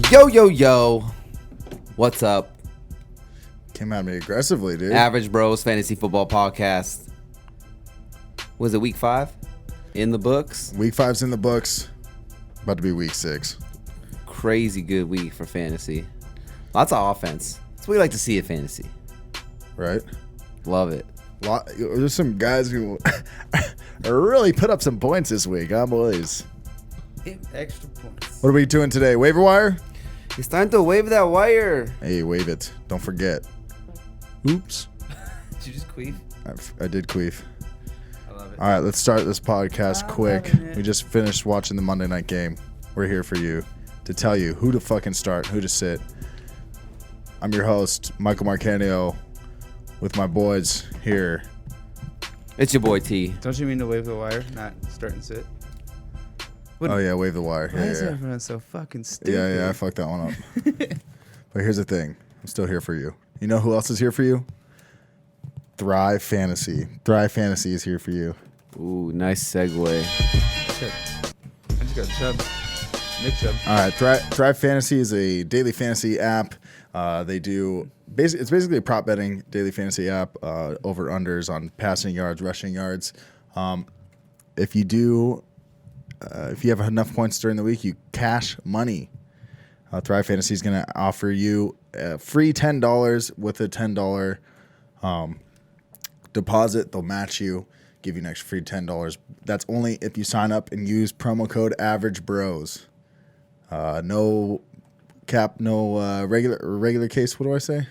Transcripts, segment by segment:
Yo. What's up? Came at me aggressively, dude. Average Bros Fantasy Football Podcast. Was it week 5? In the books? Week 5's in the books. About to be week 6. Crazy good week for fantasy. Lots of offense. That's what we like to see at fantasy. Right? Love it. There's some guys who really put up some points this week, huh, boys? Extra points. What are we doing today? Waiver wire? It's time to wave that wire. Hey, wave it. Don't forget. Oops. Did you just queef? I did queef. I love it. All right, let's start this podcast I'm quick. loving it. We just finished watching the Monday night game. We're here for you to tell you who to fucking start, who to sit. I'm your host, Michael Marcanio, with my boys here. It's your boy T. Don't you mean to wave the wire, not start and sit? What- Oh, yeah, wave the wire. Why is Yeah. everyone so fucking stupid? Yeah, I fucked that one up. But here's the thing. I'm still here for you. You know who else is here for you? Thrive Fantasy. Thrive Fantasy is here for you. Ooh, nice segue. Shit. I just got Chubb. Nick Chubb. All right, Thrive Fantasy is a daily fantasy app. They do it's basically a prop betting daily fantasy app. Over unders on passing yards, rushing yards. If you have enough points during the week, you cash money. Thrive Fantasy is going to offer you free $10 with a $10 deposit. They'll match you, give you an extra free $10. That's only if you sign up and use promo code AverageBros. No cap, no regular case. What do I say?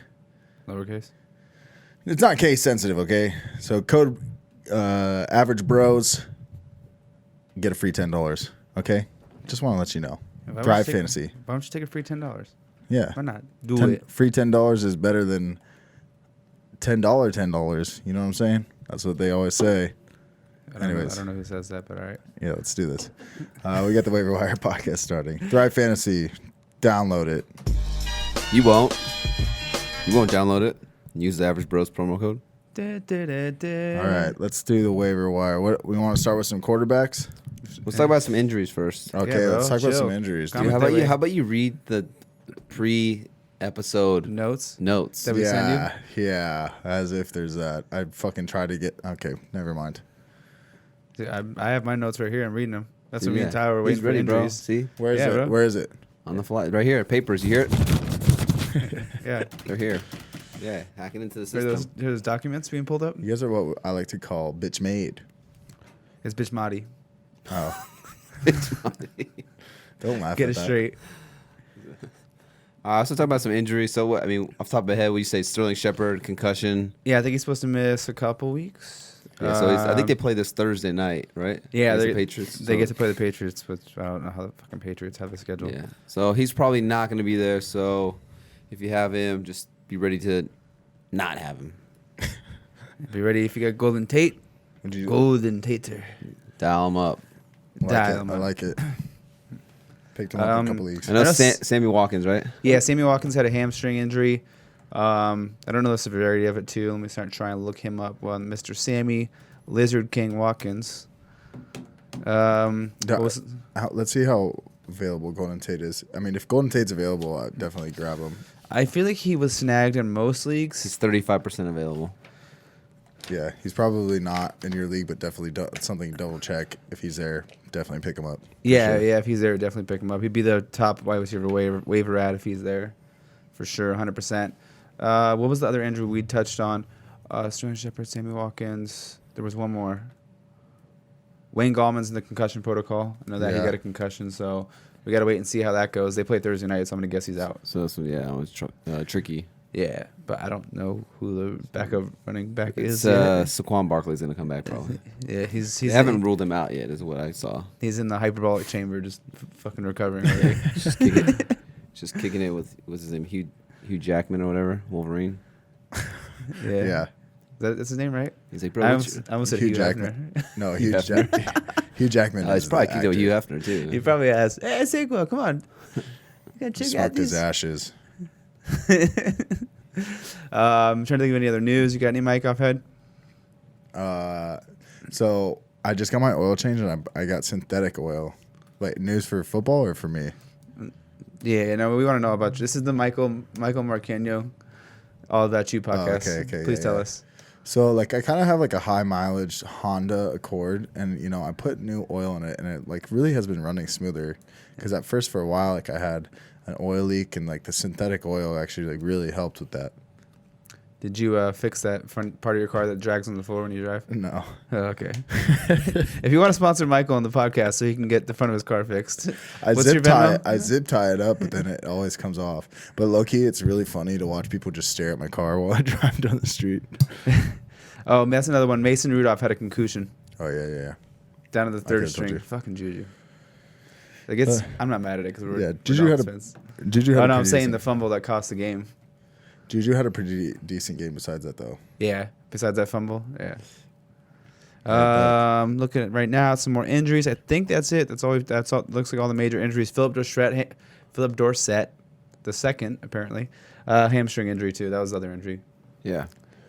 Lowercase. It's not case sensitive, okay? So code AverageBros, get a free $10, okay? Just want to let you know. Thrive Fantasy. Why don't you take a free $10? Yeah. Why not? Do it. Free $10 is better than $10. You know what I'm saying? That's what they always say. Anyways. I don't know who says that, but all right. Yeah, let's do this. We got the Waiver Wire podcast starting. Thrive Fantasy. Download it. You won't download it. Use the Average Bros promo code. All right, let's do the Waiver Wire. What we want to start with some quarterbacks? Let's talk about some injuries first. Okay, Yeah, bro, let's talk about chill. some injuries. Calm dude. it. How about you read the pre-episode Notes? notes? That we send you? Yeah, as if there's that. I fucking tried to get. Okay, never mind. Dude, I have my notes right here. I'm reading them. That's what me and Yeah. Tyler were He's waiting for ready, bro. injuries. See? Where is Yeah, it? bro. Where is it? On the fly. Right here. Papers. You hear it? Yeah. They're here. Yeah. Hacking into the Are system. those documents being pulled up? You guys are what I like to call bitch made. It's bitch Madi. Oh, It's funny. don't laugh Get at it that. straight. So talk about some injuries. So what? I mean, off the top of my head, what you say? Sterling Shepard concussion. Yeah, I think he's supposed to miss a couple weeks. Yeah. So I think they play this Thursday night, right? Yeah, Against they the Patriots. They get to play the Patriots, which I don't know how the fucking Patriots have the schedule. Yeah. So he's probably not going to be there. So if you have him, just be ready to not have him. Be ready if you got Golden Tate. Would you Golden Tater. Dial him up. like Dial it? him I up. like it. Picked him up in a couple leagues. I know I know Sammy Watkins, right? Yeah, Sammy Watkins had a hamstring injury. I don't know the severity of it too. Let me start trying to look him up. Well, Mr. Sammy Lizard King Watkins. What was it? Let's see how available Golden Tate is. I mean, if Golden Tate's available, I'd definitely grab him. I feel like he was snagged in most leagues. He's 35% available. Yeah, he's probably not in your league, but definitely something to double check. If he's there, definitely pick him up. for Yeah, sure. yeah. If he's there, definitely pick him up. He'd be the top wide receiver waiver ad if he's there, for sure, 100%. What was the other injury we touched on? Sterling Shepard, Sammy Watkins. There was one more. Wayne Gallman's in the concussion protocol. I know that he Yeah. got a concussion, so we got to wait and see how that goes. They play Thursday night, so I'm gonna guess he's out. So that's it was tricky. Yeah, but I don't know who the backup running back It's is. Yet. Saquon Barkley's going to come back probably. Yeah, he's They haven't ruled him out yet, is what I saw. he's in the hyperbolic chamber, just fucking recovering. Already. Just kicking it with what's his name, Hugh Jackman or whatever, Wolverine. Yeah. That's his name, right? He's like, I bro, almost said Hugh Hugh Jackman. Hefner. No, Hugh Hugh Jackman. it's is probably the kicked it with actor. Hugh Hefner too. He probably asked, "Hey, Saquon, come on, you gotta check out Smoked his these." ashes. I'm trying to think of any other news. You got any mic off head? So I just got my oil change and I got synthetic oil. Wait, news for football or for me? Yeah, no, we want to know about you. This is the Michael Marqueno, All About You podcast. Okay, Please yeah, tell yeah. us. So like I kind of have like a high mileage Honda Accord, and you know I put new oil in it, and it like really has been running smoother. Because at first for a while like I had an oil leak, and like the synthetic oil actually like really helped with that. Did you fix that front part of your car that drags on the floor when you drive? No. Oh, okay. If you want to sponsor Michael on the podcast so he can get the front of his car fixed, I what's your Venmo? zip tie it up, but then it always comes off. But low key, it's really funny to watch people just stare at my car while I drive down the street. Oh, that's another one. Mason Rudolph had a concussion Oh yeah. down to the third Okay, told string. you. Fucking Juju. Like it's, I'm not mad at it because we're Juju we're had Dolphins fans. Juju had Oh a no, I'm pretty saying the decent- fumble that cost the game. Juju had a pretty decent game besides that though. Yeah. Besides that fumble, yeah. Alright, Looking at right now, some more injuries. I think that's it. That's all. That's all. Looks like all the major injuries. Philip Dorsett, the second apparently, hamstring injury too. That was the other injury. Yeah.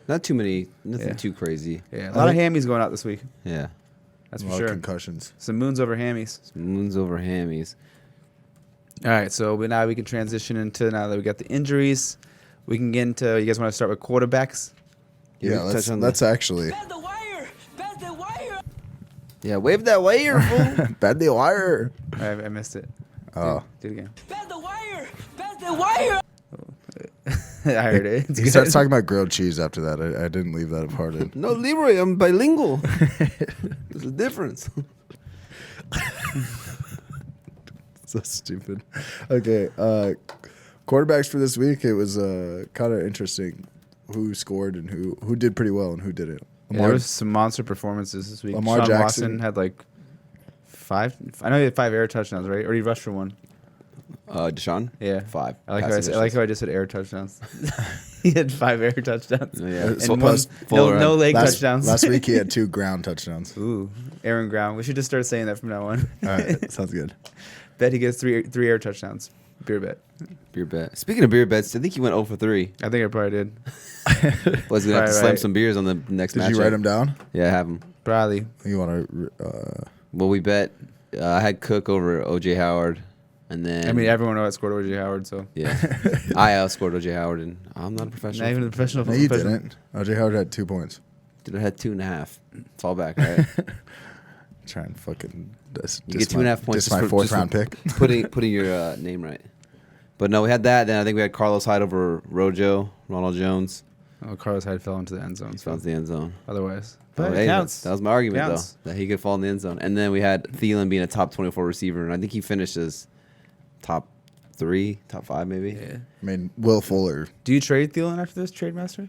Not too many. Nothing Yeah. too crazy. Yeah, a lot of hammies going out this week. Yeah. That's a for lot sure. of concussions. Some moons over hammies. Moons over hammies. All right, so now we can transition into now that we got the injuries. We can get into. You guys want to start with quarterbacks? Yeah, we touch on let's actually Pass the wire! Pass the wire! Yeah, wave that wire, fool. bad the wire. I missed it. Oh, Do it again. Pass the wire! Pass the wire! I heard it. It's he good. starts talking about grilled cheese after that. I didn't leave that apart. No, Leroy, I'm bilingual. There's a difference. So stupid. Okay, quarterbacks for this week. It was kind of interesting who scored and who did pretty well and who didn't. Yeah, there was some monster performances this week. Lamar Sean Jackson. Watson had like 5. I know he had 5 air touchdowns, right? Or he rushed for 1. Deshaun? Yeah, 5. I like Passing how I just said air touchdowns. He had 5 air touchdowns. Yeah. And So one, plus no leg touchdowns. Last week he had 2 ground touchdowns. Ooh, Aaron Brown. We should just start saying that from now on. All right, sounds good. Bet he gets 3 air touchdowns. Beer bet. Beer bet. Speaking of beer bets, I think he went 0 for 3. I think I probably did. Was gonna have to Right, slam right. some beers on the next Did matchup. you write them down? Yeah, I have them. Probably. You want to? Well, we bet. I had Cook over OJ Howard, and then I mean, everyone knows I scored OJ Howard, so. yeah, I outscored OJ Howard, and I'm not a professional. Not even a professional. No, you professional. didn't. OJ Howard had 2 points. Dude, I had 2.5. Fall back, right? Try and fucking You get 2.5 points Just my for- fourth just for round pick. putting your name right. But no, we had that. Then I think we had Carlos Hyde over Ronald Jones. Oh, Carlos Hyde fell into the end zone. He So fell into the end zone. otherwise, Oh, but hey, it counts. That was my argument, Counts. though, that he could fall in the end zone. And then we had Thielen being a top 24 receiver, and I think he finished as top 3, top 5 maybe. Yeah. I mean, Will Fuller. Do you trade Thielen after this, Trade Master?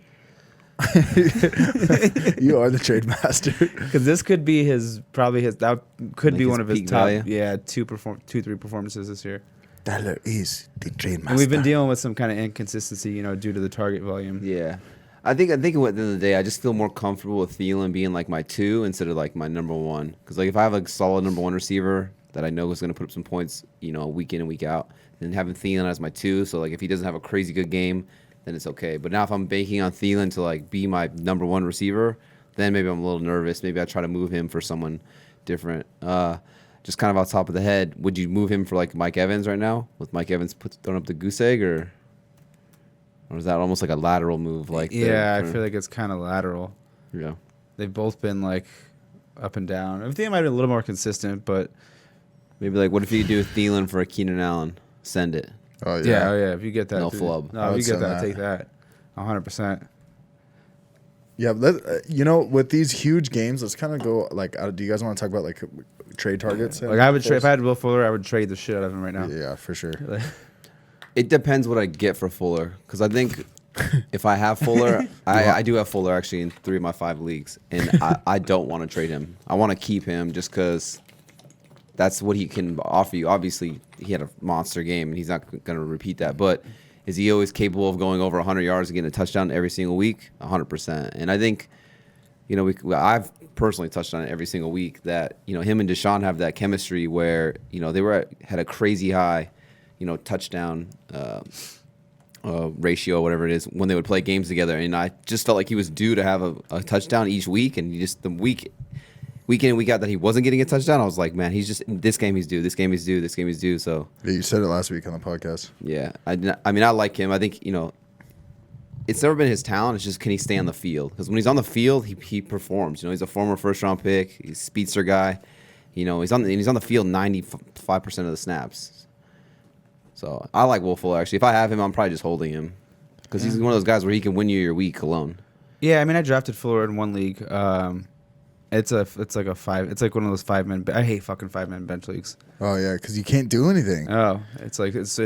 You are the trade master. Because this could be that could Like be his one of his peak top, value? 3 performances this year. Tyler is the trade master. And we've been dealing with some kind of inconsistency, due to the target volume. Yeah. I think at the end of the day, I just feel more comfortable with Thielen being like my 2 instead of like my number 1. Because like if I have a solid number 1 receiver that I know is going to put up some points, week in and week out, then having Thielen as my 2. So like if he doesn't have a crazy good game, then it's okay. But now if I'm banking on Thielen to like be my number 1 receiver, then maybe I'm a little nervous. Maybe I try to move him for someone different. Just kind of off the top of the head, would you move him for like Mike Evans right now? With Mike Evans throwing up the goose egg, or is that almost like a lateral move? Like I feel like it's kind of lateral. yeah. They've both been like up and down. I think might be a little more consistent, but Maybe like what if you do Thielen for a Keenan Allen? Send it. Oh yeah, if you get that, No dude. flub. No, I if would you get send that, that. take that. 100%. Yeah, with these huge games, let's kind of go like. Do you guys want to talk about like trade targets? Like I would trade if I had Will Fuller, I would trade the shit out of him right now. Yeah, for sure. It depends what I get for Fuller, because I think if I have Fuller, I do have Fuller actually in 3 of my 5 leagues, and I don't want to trade him. I want to keep him just because that's what he can offer you. Obviously, he had a monster game, and he's not going to repeat that. But is he always capable of going over 100 yards and getting a touchdown every single week? 100%. And I think, I've personally touched on it every single week that, him and Deshaun have that chemistry where, they had a crazy high, touchdown ratio, whatever it is, when they would play games together. And I just felt like he was due to have a touchdown each week. And the week week in and week out that he wasn't getting a touchdown, I was like, man, he's just this game he's due, this game he's due, this game he's due. So Yeah, you said it last week on the podcast. yeah, I mean, I like him. I think it's never been his talent. It's just can he stay on the field? Because when he's on the field, he performs. He's a former first round pick. He's a speedster guy. He's on the field 95% of the snaps. So I like Will Fuller actually. If I have him, I'm probably just holding him because he's one of those guys where he can win you your week alone. Yeah, I mean, I drafted Fuller in one league. It's like a 5. It's like one of those 5-man. I hate fucking 5-man bench leagues. Oh yeah, because you can't do anything. Oh, it's like it's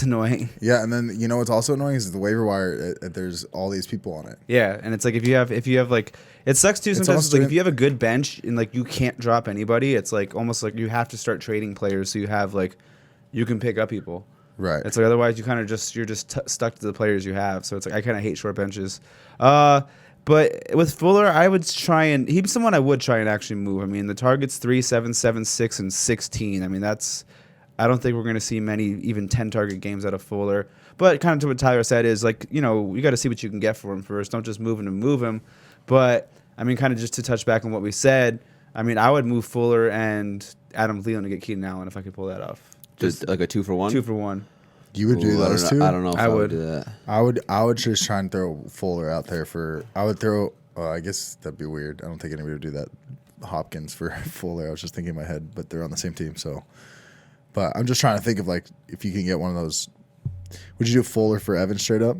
annoying. Yeah, and then what's also annoying is the waiver wire. There's all these people on it. Yeah, and it's like if you have like it sucks too sometimes. almost It's like doing- if you have a good bench and like you can't drop anybody, it's like almost like you have to start trading players so you have like you can pick up people. Right. It's like otherwise you kind of you're just stuck to the players you have. So it's like I kind of hate short benches. But with Fuller, I would try and he's someone I would try and actually move. I mean, the target's 3, 7, 7, 6, and 16. I mean, I don't think we're going to see many even 10 target games out of Fuller. But kind of to what Tyler said is like, you got to see what you can get for him first. Don't just move him to move him. But I mean, kind of just to touch back on what we said, I mean, I would move Fuller and Adam Thielen to get Keenan Allen if I could pull that off. Just like a 2-for-1. 2-for-1. You would do those two? I don't know if I I would would. do that. I would just try and throw Fuller out there for. I would throw. I guess that'd be weird. I don't think anybody would do that. Hopkins for Fuller. I was just thinking in my head, but they're on the same team. So, but I'm just trying to think of like if you can get one of those. Would you do Fuller for Evans straight up?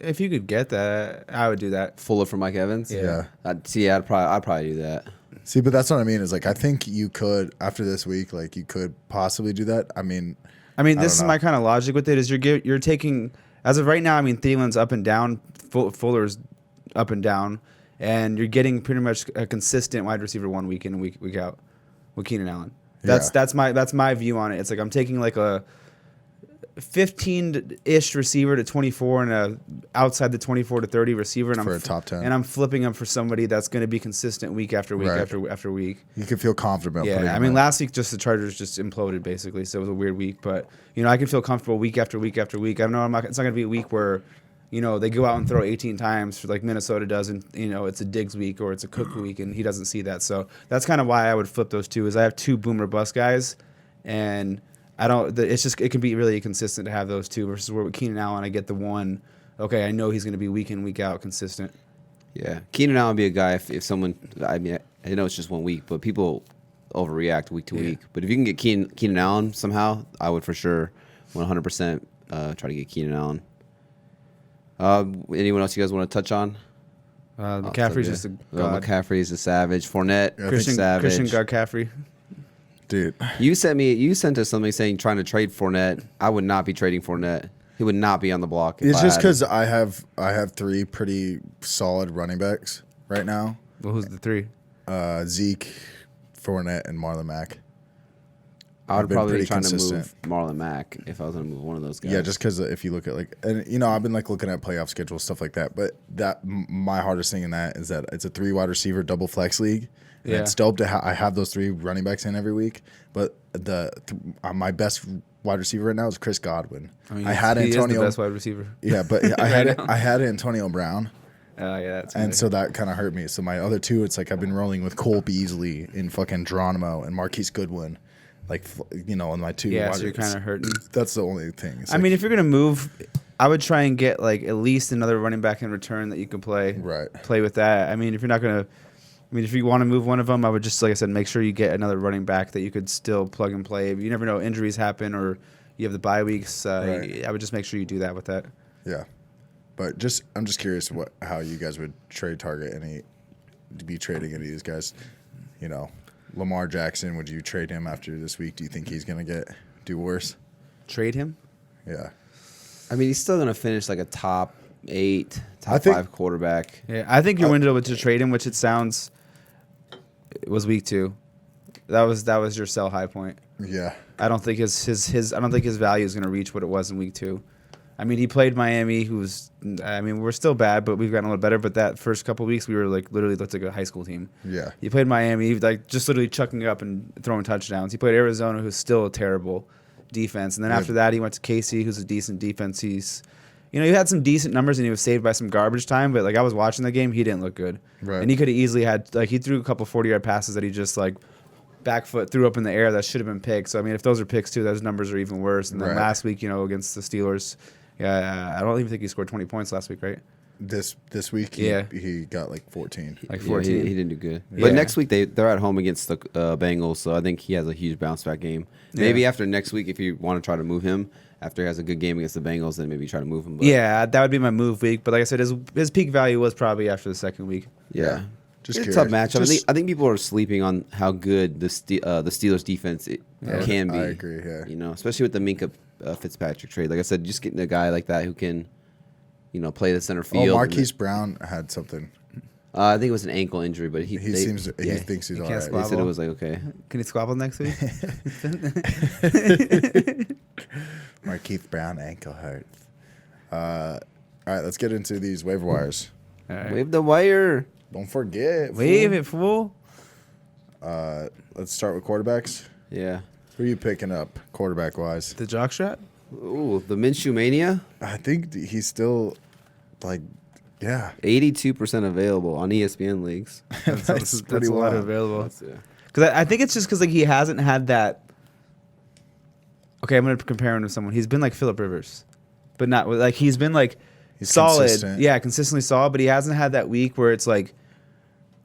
If you could get that, I would do that. Fuller for Mike Evans. Yeah. I'd probably do that. See, but that's what I mean. Is like I think you could after this week, like you could possibly do that. I mean, This is my kind of logic with it. Is you're taking as of right now. I mean, Thielen's up and down, Fuller's up and down, and you're getting pretty much a consistent wide receiver 1 week in and week out with Keenan Allen. That's my view on it. It's like I'm taking like a 15-ish receiver to 24 and a outside the 24 to 30 receiver, and For a top 10. and I'm flipping them for somebody that's going to be consistent week after week Right. after week. you could feel confident about putting Yeah, I him mean, in. last week just the Chargers just imploded basically, so it was a weird week. But I can feel comfortable week after week after week. I know it's not going to be a week where they go out and throw 18 times like Minnesota does, and it's a Diggs week or it's a Cook week, and he doesn't see that. So that's kind of why I would flip those two. Is I have 2 boomer bust guys, and I don't. It's just it can be really consistent to have those 2 versus where with Keenan Allen I get the one. Okay, I know he's going to be week in week out consistent. Yeah, Keenan Allen would be a guy if someone. I mean, I know it's just 1 week, but people overreact week to week. But if you can get Keenan Allen somehow, I would for sure 100% try to get Keenan Allen. Anyone else you guys want to touch on? McCaffrey's just a god. McCaffrey's a savage. Fournette, Christian savage. McCaffrey. Dude. You sent us something saying trying to trade Fournette. I would not be trading Fournette. He would not be on the block. It's just because I have 3 pretty solid running backs right now. Well, who's the 3? Zeke, Fournette, and Marlon Mack. I I've would been probably be pretty trying consistent. to move Marlon Mack if I was going to move one of those guys. Yeah, just because if you look at I've been looking at playoff schedules, stuff like that. But my hardest thing in that is that it's a 3 wide receiver double flex league. And Yeah. it's dope to I have those 3 running backs in every week. But my best wide receiver right now is Chris Godwin. I had Antonio. He is the best wide receiver. Yeah, but I had Antonio Brown. Yeah, that's And good. so that kind of hurt me. So my other 2, it's like I've been rolling with Cole Beasley in fucking Geronimo and Marquise Goodwin. In my 2. Yeah, so you're kind of hurting. That's the only thing. It's I mean, if you're gonna move, I would try and get like at least another running back in return that you can play. Right. Play with that. I mean, if you're not gonna, if you want to move one of them, I would just like I said, make sure you get another running back that you could still plug and play. You never know, injuries happen or you have the bye weeks. Right. I would just make sure you do that with that. Yeah, but I'm just curious how you guys would trade target be trading any of these guys. Lamar Jackson, would you trade him after this week? Do you think he's gonna do worse? Trade him. Yeah, I mean, he's still going to finish like a top 8, I top think- 5 quarterback. Yeah, I think your window to trade him, which it was week 2. That was your sell high point. yeah. I don't think his value is going to reach what it was in week 2. I mean, he played Miami, we're still bad, but we've gotten a little better. But that first couple of weeks, we were like literally looked like a high school team. Yeah. He played Miami, like just literally chucking up and throwing touchdowns. He played Arizona, who's still a terrible defense, and then after that, he went to KC, who's a decent defense. You know, he had some decent numbers and he was saved by some garbage time, but like I was watching the game, he didn't look good. Right. And he could have easily had like he threw a couple 40-yard passes that he just like back foot threw up in the air that should have been picks. So I mean, if those are picks too, those numbers are even worse. And then Right. last week, you know, against the Steelers, yeah, I don't even think he scored 20 points last week, right? This week, he got like 14. Like Yeah, 14. he didn't do good. Yeah. But next week they're at home against the Bengals, so I think he has a huge bounce back game. Maybe Yeah. after next week, if you want to try to move him after he has a good game against the Bengals, then maybe try to move him. But Yeah, that would be my move week. But like I said, his peak value was probably after the second week. yeah. Just It's a tough curious. matchup. I think people are sleeping on how good the Steelers defense can be. I agree. Yeah. You know, especially with the Minka Fitzpatrick trade. Like I said, just getting a guy like that who can, you know, play the center field. Marquise Brown had something. I think it was an ankle injury, but He thinks he's all can't right. They said squabble. it was like okay. Can he squabble next week? Marquise Brown ankle hurt. All right, let's get into these waiver wires. All right. Wave the wire. Don't forget. Wave it, fool. Let's start with quarterbacks. Yeah. Who are you picking up, quarterback wise? The jockstrap? Ooh, the Minshew mania. I think he's still like, yeah. 82% available on ESPN leagues. That's pretty a lot wild. available. That's, yeah. Because I think it's just because like he hasn't had that. Okay, I'm gonna compare him to someone. He's been like Phillip Rivers, but not like he's been like He's solid. consistent. Yeah, consistently solid, but he hasn't had that week where it's like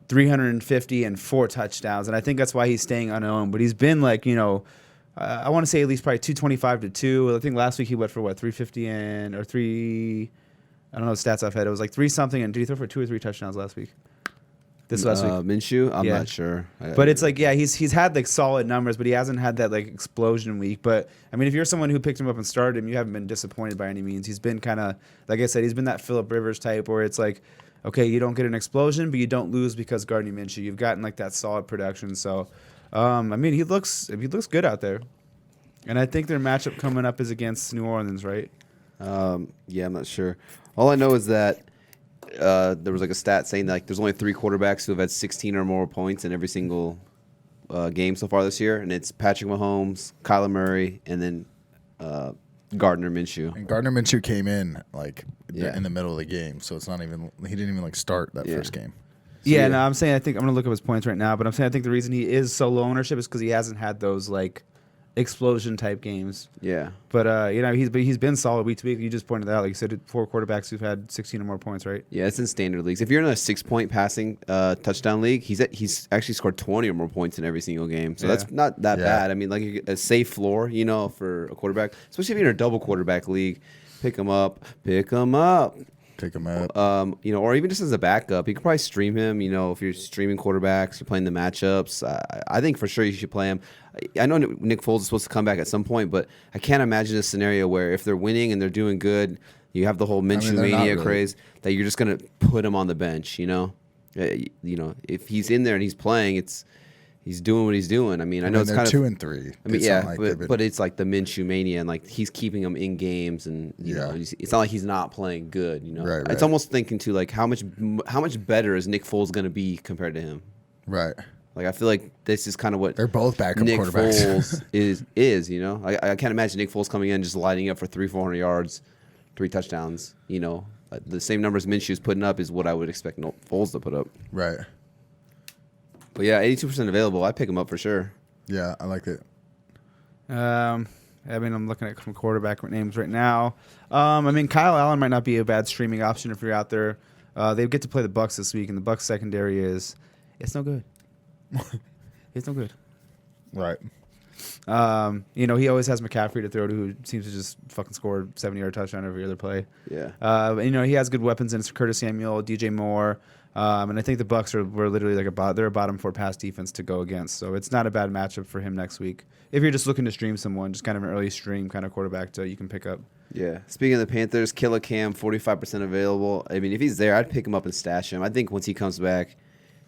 350 and 4 touchdowns, and I think that's why he's staying unowned. But he's been like, you know, I want to say at least probably 225 to 2. I think last week he went for what 350 and or 3. I don't know the stats I've had. It was like 3 something, and did he throw for 2 or 3 touchdowns last week? This last week. Minshew, I'm Yeah. not sure. But it's like, yeah, he's had like solid numbers, but he hasn't had that like explosion week. But I mean, if you're someone who picked him up and started him, you haven't been disappointed by any means. He's been kind of, like I said, he's been that Phillip Rivers type where it's like, okay, you don't get an explosion, but you don't lose because Gardner Minshew. You've gotten like that solid production. So, I mean, he looks good out there. And I think their matchup coming up is against New Orleans, right? yeah, I'm not sure. All I know is that there was like a stat saying that, like there's only 3 quarterbacks who have had 16 or more points in every single game so far this year, and it's Patrick Mahomes, Kyler Murray, and then Gardner Minshew. And Gardner Minshew came in like Yeah. in the middle of the game, so it's not even he didn't even like start that Yeah. first game. Yeah, yeah. no, I'm saying I think I'm gonna look up his points right now, but I'm saying I think the reason he is so low ownership is because he hasn't had those like explosion type games. Yeah. But you know, he's been solid week to week. You just pointed that out, like you said, 4 quarterbacks who've had 16 or more points, right? Yeah, it's in standard leagues. If you're in a 6-point passing touchdown league, he's actually scored 20 or more points in every single game. So Yeah. that's not that Yeah. bad. I mean, like a safe floor, you know, for a quarterback, especially if you're in a double quarterback league. Pick him up. Pick him up. Pick him up. You know, or even just as a backup, you could probably stream him. You know, if you're streaming quarterbacks, you're playing the matchups. I think for sure you should play him. I know Nick Foles is supposed to come back at some point, but I can't imagine a scenario where if they're winning and they're doing good, you have the whole Minshew they're not mania really. craze that you're just gonna put him on the bench. You know, if he's in there and he's playing, he's doing what he's doing. I mean, I know it's they're kind of 2 and 3. I mean, It's yeah, not like they've been- but it's like the Minshew mania, and like he's keeping them in games, and you know, Yeah. it's not like he's not playing good. You know, Right, it's right. almost thinking too like how much better is Nick Foles going to be compared to him? right. Like I feel like this is kind of what They're both backup Nick quarterbacks. Foles is. You know, I can't imagine Nick Foles coming in just lighting up for 300-400 yards, 3 touchdowns. You know, the same numbers Minshew's putting up is what I would expect Foles to put up. Right. But yeah, 82% available. I pick him up for sure. Yeah, I like it. I mean, I'm looking at some quarterback names right now. I mean, Kyle Allen might not be a bad streaming option if you're out there. They get to play the Bucs this week, and the Bucs secondary it's no good. It's no good. Right. You know, he always has McCaffrey to throw to, who seems to just fucking score 70-yard touchdown every other play. Yeah. You know, he has good weapons, and it's Curtis Samuel, DJ Moore, and I think the Bucs were literally like they're a bottom 4 pass defense to go against. So it's not a bad matchup for him next week. If you're just looking to stream someone, just kind of an early stream kind of quarterback you can pick up. Yeah. Speaking of the Panthers, Killer Cam, 45% available. I mean, if he's there, I'd pick him up and stash him. I think once he comes back,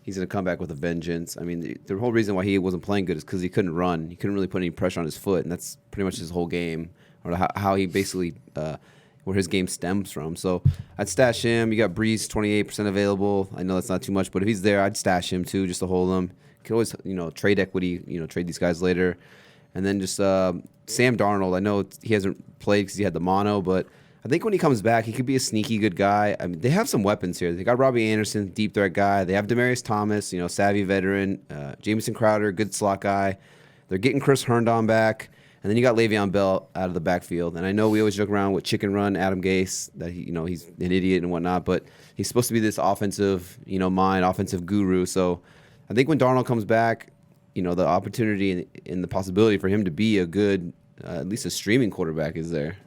he's going to come back with a vengeance. I mean, the whole reason why he wasn't playing good is because he couldn't run. He couldn't really put any pressure on his foot, and that's pretty much his whole game, or how he basically where his game stems from. So I'd stash him. You got Breeze, 28% available. I know that's not too much, but if he's there, I'd stash him too, just to hold him. You can always, trade equity, trade these guys later. And then just Sam Darnold. I know he hasn't played because he had the mono, but I think when he comes back, he could be a sneaky good guy. I mean, they have some weapons here. They got Robbie Anderson, deep threat guy. They have Demarius Thomas, savvy veteran. Jamison Crowder, good slot guy. They're getting Chris Herndon back. And then you got Le'Veon Bell out of the backfield. And I know we always joke around with chicken run Adam Gase, that he's an idiot and whatnot, but he's supposed to be this offensive, mind, offensive guru. So I think when Darnold comes back, the opportunity and the possibility for him to be a good, at least a streaming quarterback is there.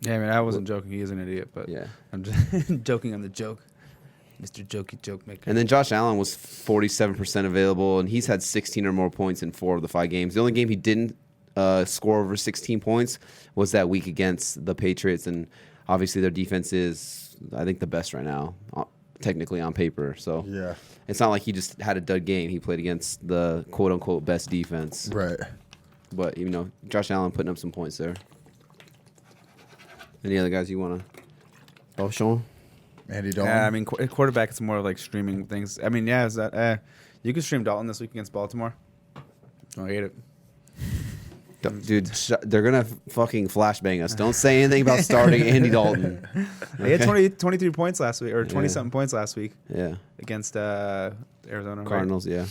Yeah, I mean, I wasn't joking. He is an idiot, but yeah, I'm just joking on the joke. Mr. Jokey Joke Maker. And then Josh Allen was 47% available, and he's had 16 or more points in 4 of the 5 games. The only game he didn't score over 16 points was that week against the Patriots, and obviously their defense is, I think, the best right now, technically on paper. So Yeah. it's not like he just had a dud game. He played against the quote-unquote best defense. Right. But, Josh Allen putting up some points there. Any other guys you want to? Oh, Sean? Andy Dalton. Yeah, I mean, quarterback is more like streaming things. I mean, is that you can stream Dalton this week against Baltimore. I hate it. Dude, they're going to fucking flashbang us. Don't say anything about starting Andy Dalton. He had 23 points last week, or 20-something points last week. Yeah. Against Arizona. Cardinals, right?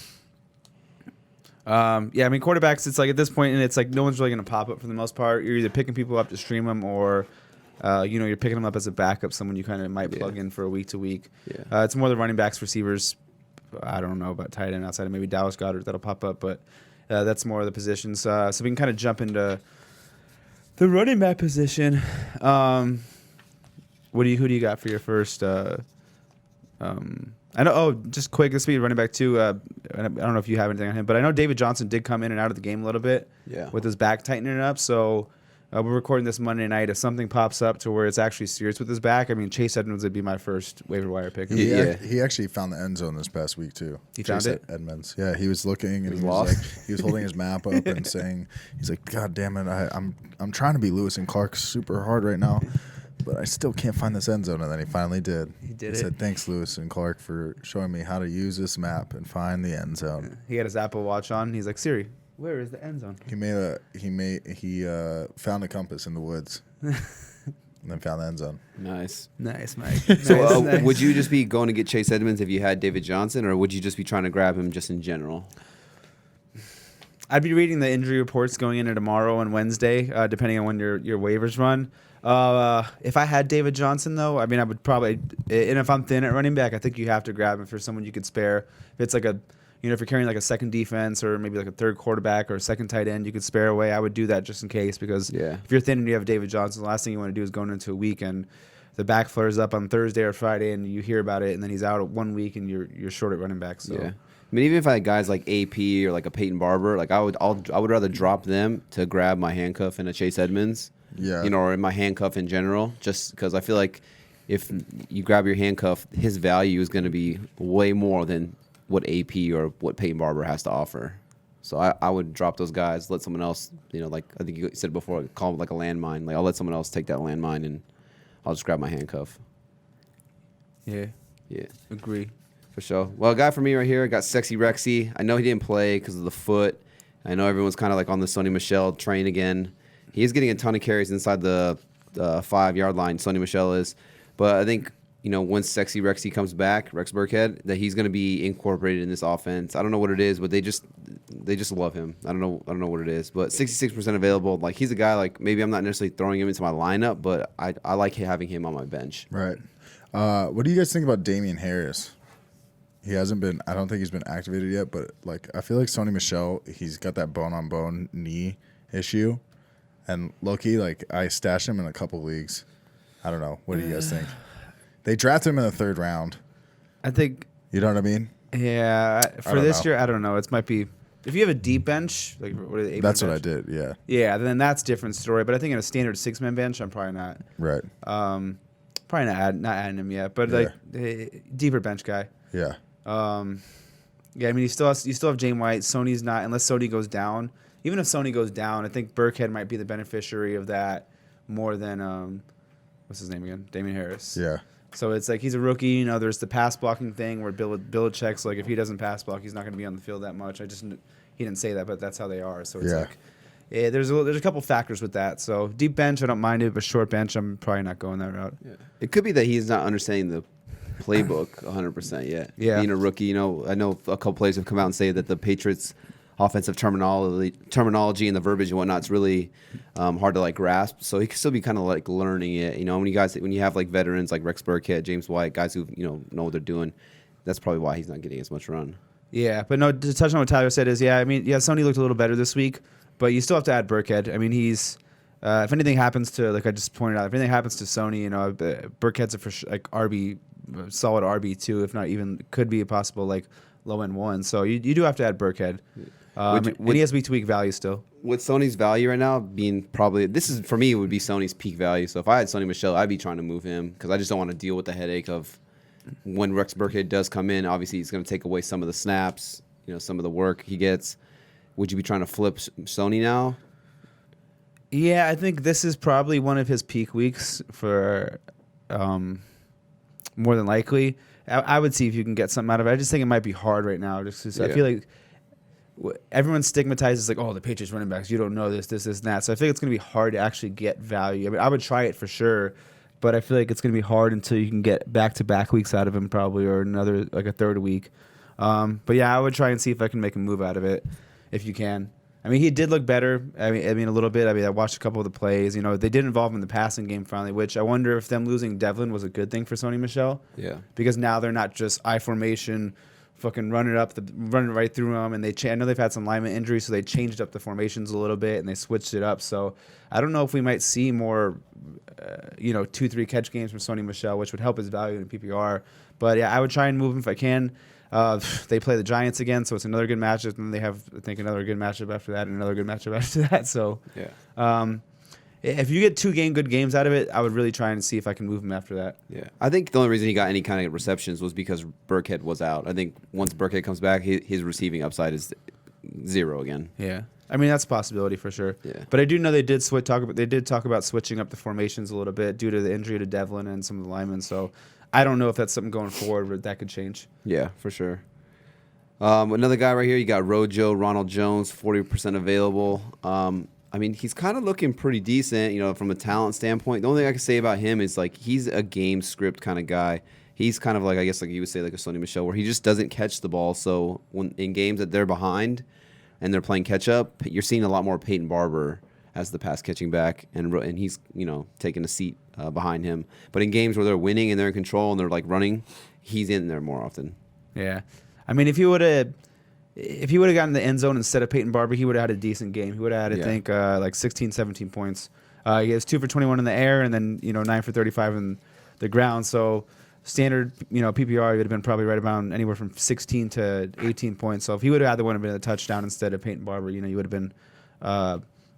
Yeah. I mean, quarterbacks, it's like at this point, and it's like no one's really going to pop up for the most part. You're either picking people up to stream them or, you're picking them up as a backup, someone you kind of might plug in for a week to week. Yeah. It's more the running backs, receivers. I don't know about tight end outside of maybe Dallas Goedert that'll pop up, but that's more of the positions. So we can kind of jump into the running back position. Who do you got for your first? I know. Oh, just quick. This will be running back too. I don't know if you have anything on him, but I know David Johnson did come in and out of the game a little bit. Yeah. With his back tightening up. So we're recording this Monday night. If something pops up to where it's actually serious with his back, I mean, Chase Edmonds would be my first waiver wire pick. He actually found the end zone this past week too. He found Chase it? Edmonds. Yeah, he was looking and was he was lost? like, he was holding his map up and saying, he's like, God damn it, I'm trying to be Lewis and Clark super hard right now, but I still can't find this end zone. And then he finally did. He did He it. said, thanks, Lewis and Clark, for showing me how to use this map and find the end zone. He had his Apple Watch on. He's like, Siri, where is the end zone? He found a compass in the woods and then found the end zone. Nice. Nice, Mike. So Nice. would you just be going to get Chase Edmonds if you had David Johnson, or would you just be trying to grab him just in general? I'd be reading the injury reports going into tomorrow and Wednesday, depending on when your waivers run. If I had David Johnson, though, I mean, I would probably, and if I'm thin at running back, I think you have to grab him for someone you could spare. If it's like if you're carrying like a second defense or maybe like a third quarterback or a second tight end, you could spare away. I would do that just in case, because if you're thin and you have David Johnson, the last thing you want to do is going into a week and the back flares up on Thursday or Friday and you hear about it and then he's out 1 week and you're short at running back. So. Yeah. I mean, even if I had guys like AP or like a Peyton Barber, like I would rather drop them to grab my handcuff and a Chase Edmonds. Yeah. Or in my handcuff in general, just because I feel like if you grab your handcuff, his value is going to be way more than what AP or what Peyton Barber has to offer. So I would drop those guys, let someone else, like I think you said before, call it like a landmine. Like I'll let someone else take that landmine and I'll just grab my handcuff. Yeah. Yeah. Agree. For sure. Well, a guy for me right here, got Sexy Rexy. I know he didn't play because of the foot. I know everyone's kind of like on the Sony Michel train again. He is getting a ton of carries inside the 5-yard line, Sony Michel is. But I think, once Sexy Rexy comes back, Rex Burkhead, that he's going to be incorporated in this offense. I don't know what it is, but they just love him. I don't know what it is. But 66% available. Like, he's a guy, like, maybe I'm not necessarily throwing him into my lineup, but I like having him on my bench. Right. What do you guys think about Damian Harris? He hasn't been, I don't think he's been activated yet, but like I feel like Sony Michel, he's got that bone-on-bone knee issue. And low-key, like I stashed him in a couple leagues. I don't know. What do you guys think? They drafted him in the 3rd round. I think. You know what I mean? Yeah. For don't this know. year, I don't know. It might be. If you have a deep bench, like what are they? That's what I did, yeah. Yeah, then that's a different story. But I think in a standard 6-man bench, I'm probably not. Right. Probably not adding him yet. But like deeper bench guy. Yeah. Yeah, I mean, you still have James White. Sony's not, unless Sony goes down. Even if Sony goes down, I think Burkhead might be the beneficiary of that more than what's his name again? Damian Harris. Yeah. So it's like he's a rookie. There's the pass blocking thing where Belichick's like, if he doesn't pass block, he's not going to be on the field that much. He didn't say that, but that's how they are. So it's like, there's a couple factors with that. So deep bench, I don't mind it, but short bench, I'm probably not going that route. Yeah. It could be that he's not understanding the playbook 100% yet. Yeah. Being a rookie, I know a couple players have come out and say that the Patriots offensive terminology and the verbiage and whatnot is really hard to like grasp. So he could still be kind of like learning it. When you have like veterans like Rex Burkhead, James White, guys who know what they're doing, that's probably why he's not getting as much run. Yeah, but no, to touch on what Tyler said is, Sony looked a little better this week, but you still have to add Burkhead. I mean, he's if anything happens to, like I just pointed out, if anything happens to Sony, Burkhead's a solid RB2, if not even could be a possible like low end one. So you do have to add Burkhead. And he has week-to-week value still. With Sony's value right now being probably, for me, it would be Sony's peak value. So if I had Sony Michel, I'd be trying to move him because I just don't want to deal with the headache of when Rex Burkhead does come in. Obviously, he's going to take away some of the snaps, some of the work he gets. Would you be trying to flip Sony now? Yeah, I think this is probably one of his peak weeks for more than likely. I would see if you can get something out of it. I just think it might be hard right now just because I feel like everyone stigmatizes like, oh, the Patriots running backs, you don't know this, and that. So I think it's going to be hard to actually get value. I mean, I would try it for sure, but I feel like it's going to be hard until you can get back-to-back weeks out of him probably, or another, like a third week. But yeah, I would try and see if I can make a move out of it if you can. I mean, he did look better. I mean, a little bit. I mean, I watched a couple of the plays. They did involve him in the passing game finally, which I wonder if them losing Devlin was a good thing for Sony Michel. Yeah. Because now they're not just I formation, fucking running right through them, and I know they've had some lineman injuries, so they changed up the formations a little bit and they switched it up. So I don't know if we might see more, 2-3 catch games from Sony Michel, which would help his value in PPR. But yeah, I would try and move him if I can. They play the Giants again, so it's another good matchup, and they have, I think, another good matchup after that, and another good matchup after that. So yeah. If you get good games out of it, I would really try and see if I can move him after that. Yeah, I think the only reason he got any kind of receptions was because Burkhead was out. I think once Burkhead comes back, his receiving upside is 0 again. Yeah, I mean that's a possibility for sure. Yeah, but I do know they did talk about switching up the formations a little bit due to the injury to Devlin and some of the linemen. So I don't know if that's something going forward where that could change. Yeah, for sure. Another guy right here, you got Rojo, Ronald Jones, 40% available. I mean, he's kind of looking pretty decent, from a talent standpoint. The only thing I can say about him is, like, he's a game script kind of guy. He's kind of like, I guess, like you would say, like a Sony Michel, where he just doesn't catch the ball. So when in games that they're behind and they're playing catch-up, you're seeing a lot more Peyton Barber as the pass-catching back, and he's, taking a seat behind him. But in games where they're winning and they're in control and they're, like, running, he's in there more often. Yeah. I mean, if he would have gotten the end zone instead of Peyton Barber, he would have had a decent game. He would have had, I think, like 16, 17 points. He has 2 for 21 in the air and then, 9 for 35 in the ground. So standard, PPR, he would have been probably right about anywhere from 16 to 18 points. So if he would have had the one been a touchdown instead of Peyton Barber, you would have been,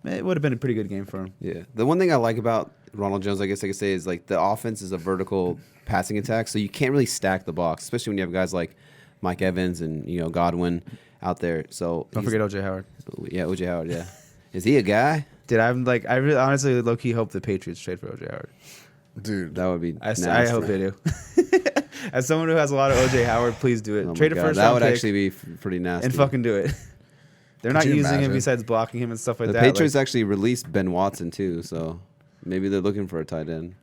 it would have been a pretty good game for him. Yeah. The one thing I like about Ronald Jones, I guess I could say, is like the offense is a vertical passing attack. So you can't really stack the box, especially when you have guys like Mike Evans and, Godwin out there. So don't forget OJ Howard. Yeah, OJ Howard, yeah. Is he a guy? Dude, I really honestly low-key hope the Patriots trade for OJ Howard. Dude, that would be nasty. I hope they do. As someone who has a lot of OJ Howard, please do it. Oh Trade a first round that would pick actually be pretty nasty. and fucking do it. They're not using him besides blocking him and stuff like the that. The Patriots actually released Ben Watson too, so maybe they're looking for a tight end.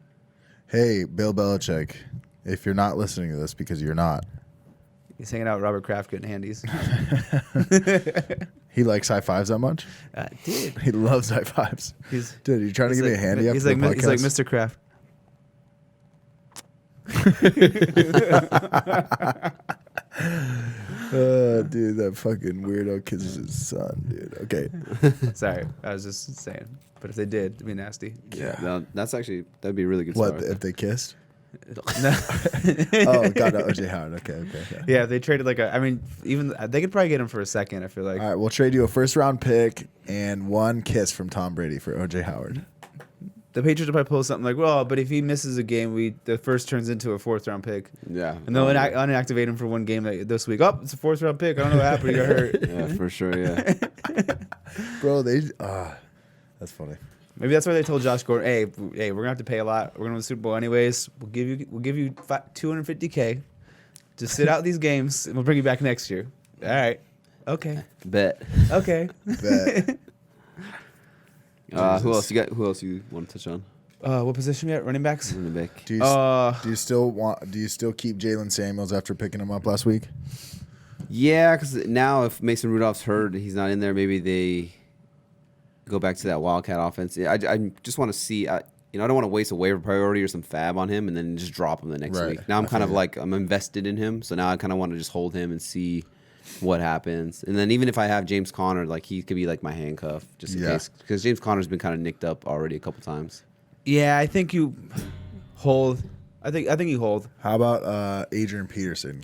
Hey, Bill Belichick, if you're not listening to this, because you're not. He's hanging out with Robert Kraft getting handies. He likes high fives that much? Dude. He loves high fives. Dude, you trying to give me a handy after he's the like, podcast? He's like Mr. Kraft. Dude, that fucking weirdo kisses his son, dude. Okay. Sorry, I was just saying. But if they did, it'd be nasty. Yeah, that'd be a really good What, start. if they kissed? No. Oh, God, no, OJ Howard. Okay. Yeah, they traded even they could probably get him for a second, I feel like. All right, we'll trade you a first-round pick and 1 kiss from Tom Brady for OJ Howard. The Patriots will probably pull something like, well, but if he misses a game, the first turns into a 4th-round pick. Yeah. And they'll unactivate him for 1 game this week. Oh, it's a 4th-round pick. I don't know what happened. He got hurt. Yeah, for sure, yeah. Bro, that's funny. Maybe that's why they told Josh Gordon, hey, we're gonna have to pay a lot. We're gonna win the Super Bowl anyways. We'll give you $250K to sit out these games, and we'll bring you back next year. All right. Okay. Bet. Okay. Bet. Who else you got? Who else you want to touch on? What position we at? Running backs? Running back. Do you still keep Jalen Samuels after picking him up last week? Yeah, because now if Mason Rudolph's hurt, he's not in there. Maybe they go back to that Wildcat offense. I just want to see. I don't want to waste a waiver priority or some fab on him and then just drop him the next week. Now I'm kind of like I'm invested in him, so now I kind of want to just hold him and see what happens. And then even if I have James Conner, like he could be like my handcuff just in case, because James Conner's been kind of nicked up already a couple times. Yeah, I think you hold. I think you hold. How about Adrian Peterson?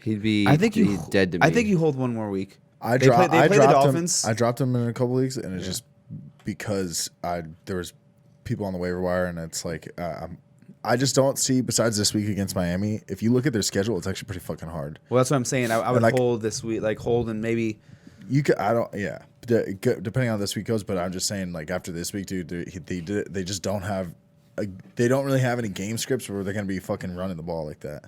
He'd be. I think he's dead to me. I think you hold one more week. I They play the dropped Dolphins. him. I dropped him in a couple leagues, and it's just because there was people on the waiver wire, and it's like I just don't see. Besides this week against Miami, if you look at their schedule, it's actually pretty fucking hard. Well, that's what I'm saying. I would like- hold this week, like hold and maybe. You could. I don't. Yeah. Depending on how this week goes, but I'm just saying, like after this week, dude, they just don't have. They don't really have any game scripts where they're gonna be fucking running the ball like that.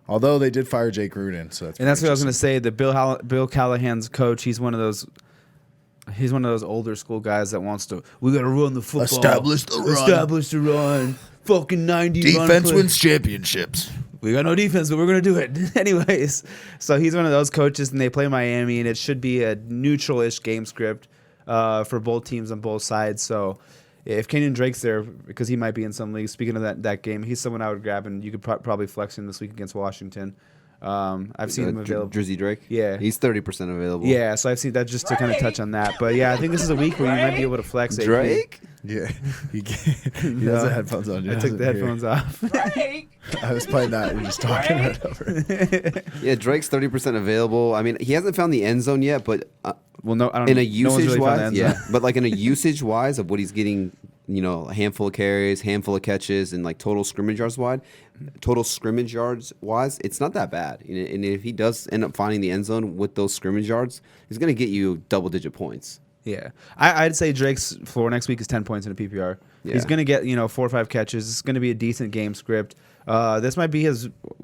Although they did fire Jake Gruden, so that's. And that's what I was going to say. The Bill Callahan's coach. He's one of those. He's one of those older school guys that wants to. We got to run the football. Establish the run. Establish the run. Fucking 90. Defense wins championships. We got no defense, but we're going to do it. Anyways, so he's one of those coaches, and they play Miami, and it should be a neutral-ish game script for both teams on both sides. So if Kenyon Drake's there, because he might be in some leagues, speaking of that game, he's someone I would grab, and you could probably flex him this week against Washington. I've seen him available. Drizzy Drake? Yeah. He's 30% available. Yeah, so I've seen that just to kind of touch on that. But yeah, I think this is a week where you might be able to flex AP. Drake? Yeah, he has the headphones on. I took the headphones off. I was playing that. You're just talking right over. Yeah, Drake's 30% available. I mean, he hasn't found the end zone yet, but Well, no, I don't. in a no one's really found the usage-wise, end yeah. zone. But like in a usage-wise of what he's getting, a handful of carries, handful of catches, and like total scrimmage yards wise, it's not that bad. And if he does end up finding the end zone with those scrimmage yards, he's going to get you double-digit points. Yeah, I'd say Drake's floor next week is 10 points in a PPR. Yeah. He's going to get 4 or 5 catches. It's going to be a decent game script. This might be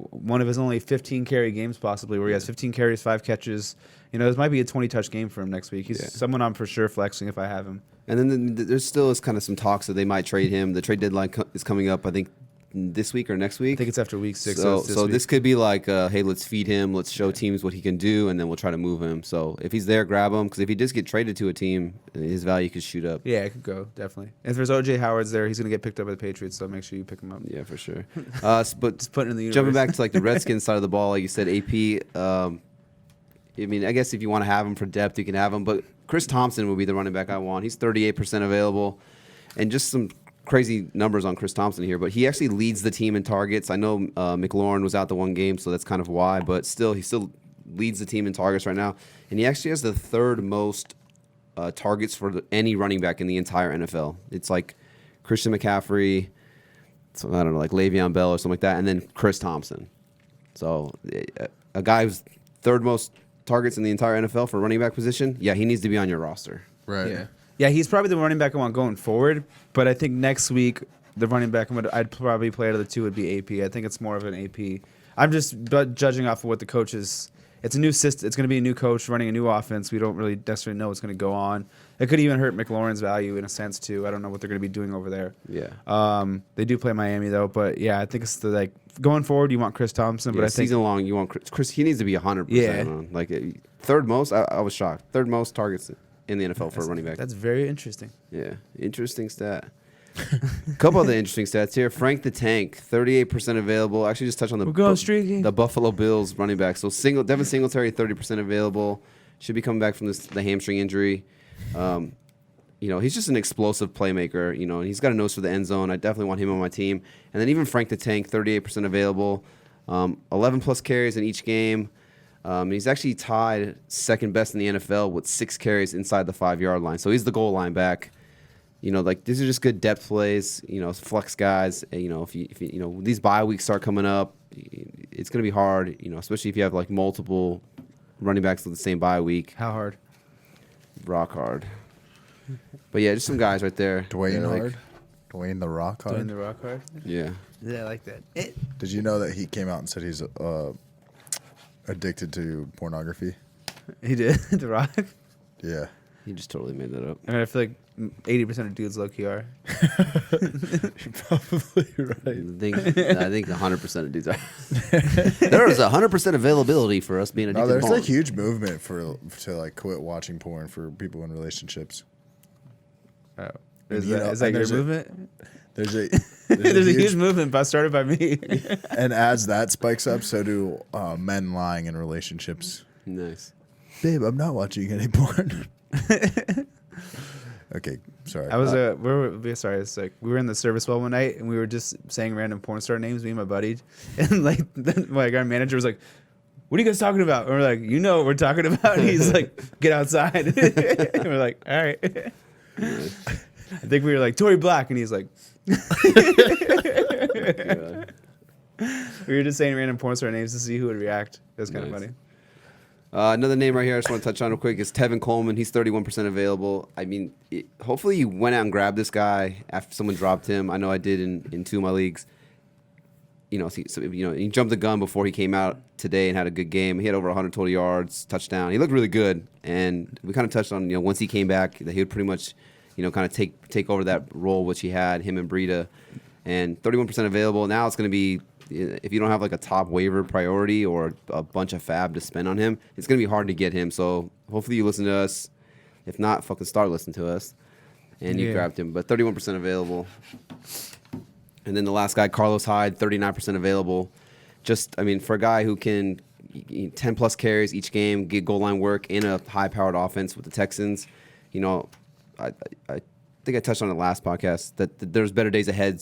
one of his only 15 carry games possibly, where he has 15 carries, 5 catches. This might be a 20-touch game for him next week. He's someone I'm for sure flexing if I have him. And then there's still is kind of some talks that they might trade him. The trade deadline is coming up, I think, this week or next week. I think it's after week 6. So, it's so week. this could be like, hey, let's feed him. Let's show teams what he can do, and then we'll try to move him. So if he's there, grab him. Because if he does get traded to a team, his value could shoot up. Yeah, it could go, definitely. If there's O.J. Howard's there, he's going to get picked up by the Patriots, so make sure you pick him up. Yeah, for sure. But Just put it in the universe. jumping back to like the Redskins side of the ball, like you said, AP. I mean, I guess if you want to have him for depth, you can have him. But Chris Thompson would be the running back I want. He's 38% available, and just some crazy numbers on Chris Thompson here, but he actually leads the team in targets. I know McLaurin was out the one game, so that's kind of why, but still, he still leads the team in targets right now, and he actually has the third most targets for any running back in the entire NFL. It's like Christian McCaffrey, so I don't know, like Le'Veon Bell or something like that, and then Chris Thompson. So a guy who's third most targets in the entire NFL for running back position, yeah, he needs to be on your roster. Right. Yeah, he's probably the running back I want going forward, but I think next week the running back I'd probably play out of the two would be AP. I think it's more of an AP. I'm just judging off of what the coach is. It's a new system. It's going to be a new coach running a new offense. We don't really necessarily know what's going to go on. It could even hurt McLaurin's value in a sense too. I don't know what they're going to be doing over there. Yeah. They do play Miami though, but yeah, I think it's going forward. You want Chris Thompson, but I think season long you want Chris. He needs to be 100%. Yeah. On. Like third most. I was shocked. Third most targets in the NFL for a running back. That's very interesting. Yeah, interesting stat. A couple of the interesting stats here. Frank the Tank, 38% available. Actually, just touch on We're going streaky. the Buffalo Bills running back. So Devin Singletary, 30% available. Should be coming back from the hamstring injury. He's just an explosive playmaker. And he's got a nose for the end zone. I definitely want him on my team. And then even Frank the Tank, 38% available. 11 plus carries in each game. He's actually tied second best in the NFL with 6 carries inside the 5-yard line. So he's the goal line back. These are just good depth plays. Flex guys. If these bye weeks start coming up, it's gonna be hard. Especially if you have like multiple running backs with the same bye week. How hard? Rock hard. But yeah, just some guys right there. Dwayne that are Hard. Dwayne the Rock Hard. Doing the rock hard. Yeah. Yeah, I like that. Did you know that he came out and said he's addicted to pornography? He did the rock. Yeah. You just totally made that up. I mean, I feel like 80% of dudes low-key are. You're probably right. I think 100% of dudes are. There is 100% availability for us being addicted No, there's to porn. a huge movement to like quit watching porn for people in relationships. Oh. And, Is you know, that, is that and your there's a- movement? There's a There's a huge movement started by me. and as that spikes up, so do men lying in relationships. Nice. Babe, I'm not watching any porn. Okay, sorry. I was sorry. It's like we were in the service well one night and we were just saying random porn star names, me and my buddy, and like then our manager was like, "What are you guys talking about?" And we're like, "You know what we're talking about." And he's like, "Get outside." And we're like, "All right." I think we were like Tory Black, and he's like, God. we were just saying random porn star names to see who would react. It was kind of Nice. funny. Another name right here I just want to touch on real quick is Tevin Coleman. He's 31% available. I mean, hopefully you went out and grabbed this guy after someone dropped him. I know I did in 2 of my leagues. You know, he jumped the gun before he came out today and had a good game. He had over 100 total yards, touchdown. He looked really good. And we kind of touched on, once he came back, that he would pretty much, kind of take over that role which he had, him and Breida. And 31% available. Now it's going to be, if you don't have like a top waiver priority or a bunch of fab to spend on him, it's going to be hard to get him. So hopefully you listen to us. If not, fucking start listening to us. And you grabbed him. But 31% available. And then the last guy, Carlos Hyde, 39% available. Just, I mean, for a guy who can 10-plus carries each game, get goal line work in a high-powered offense with the Texans, I think I touched on it last podcast that there's better days ahead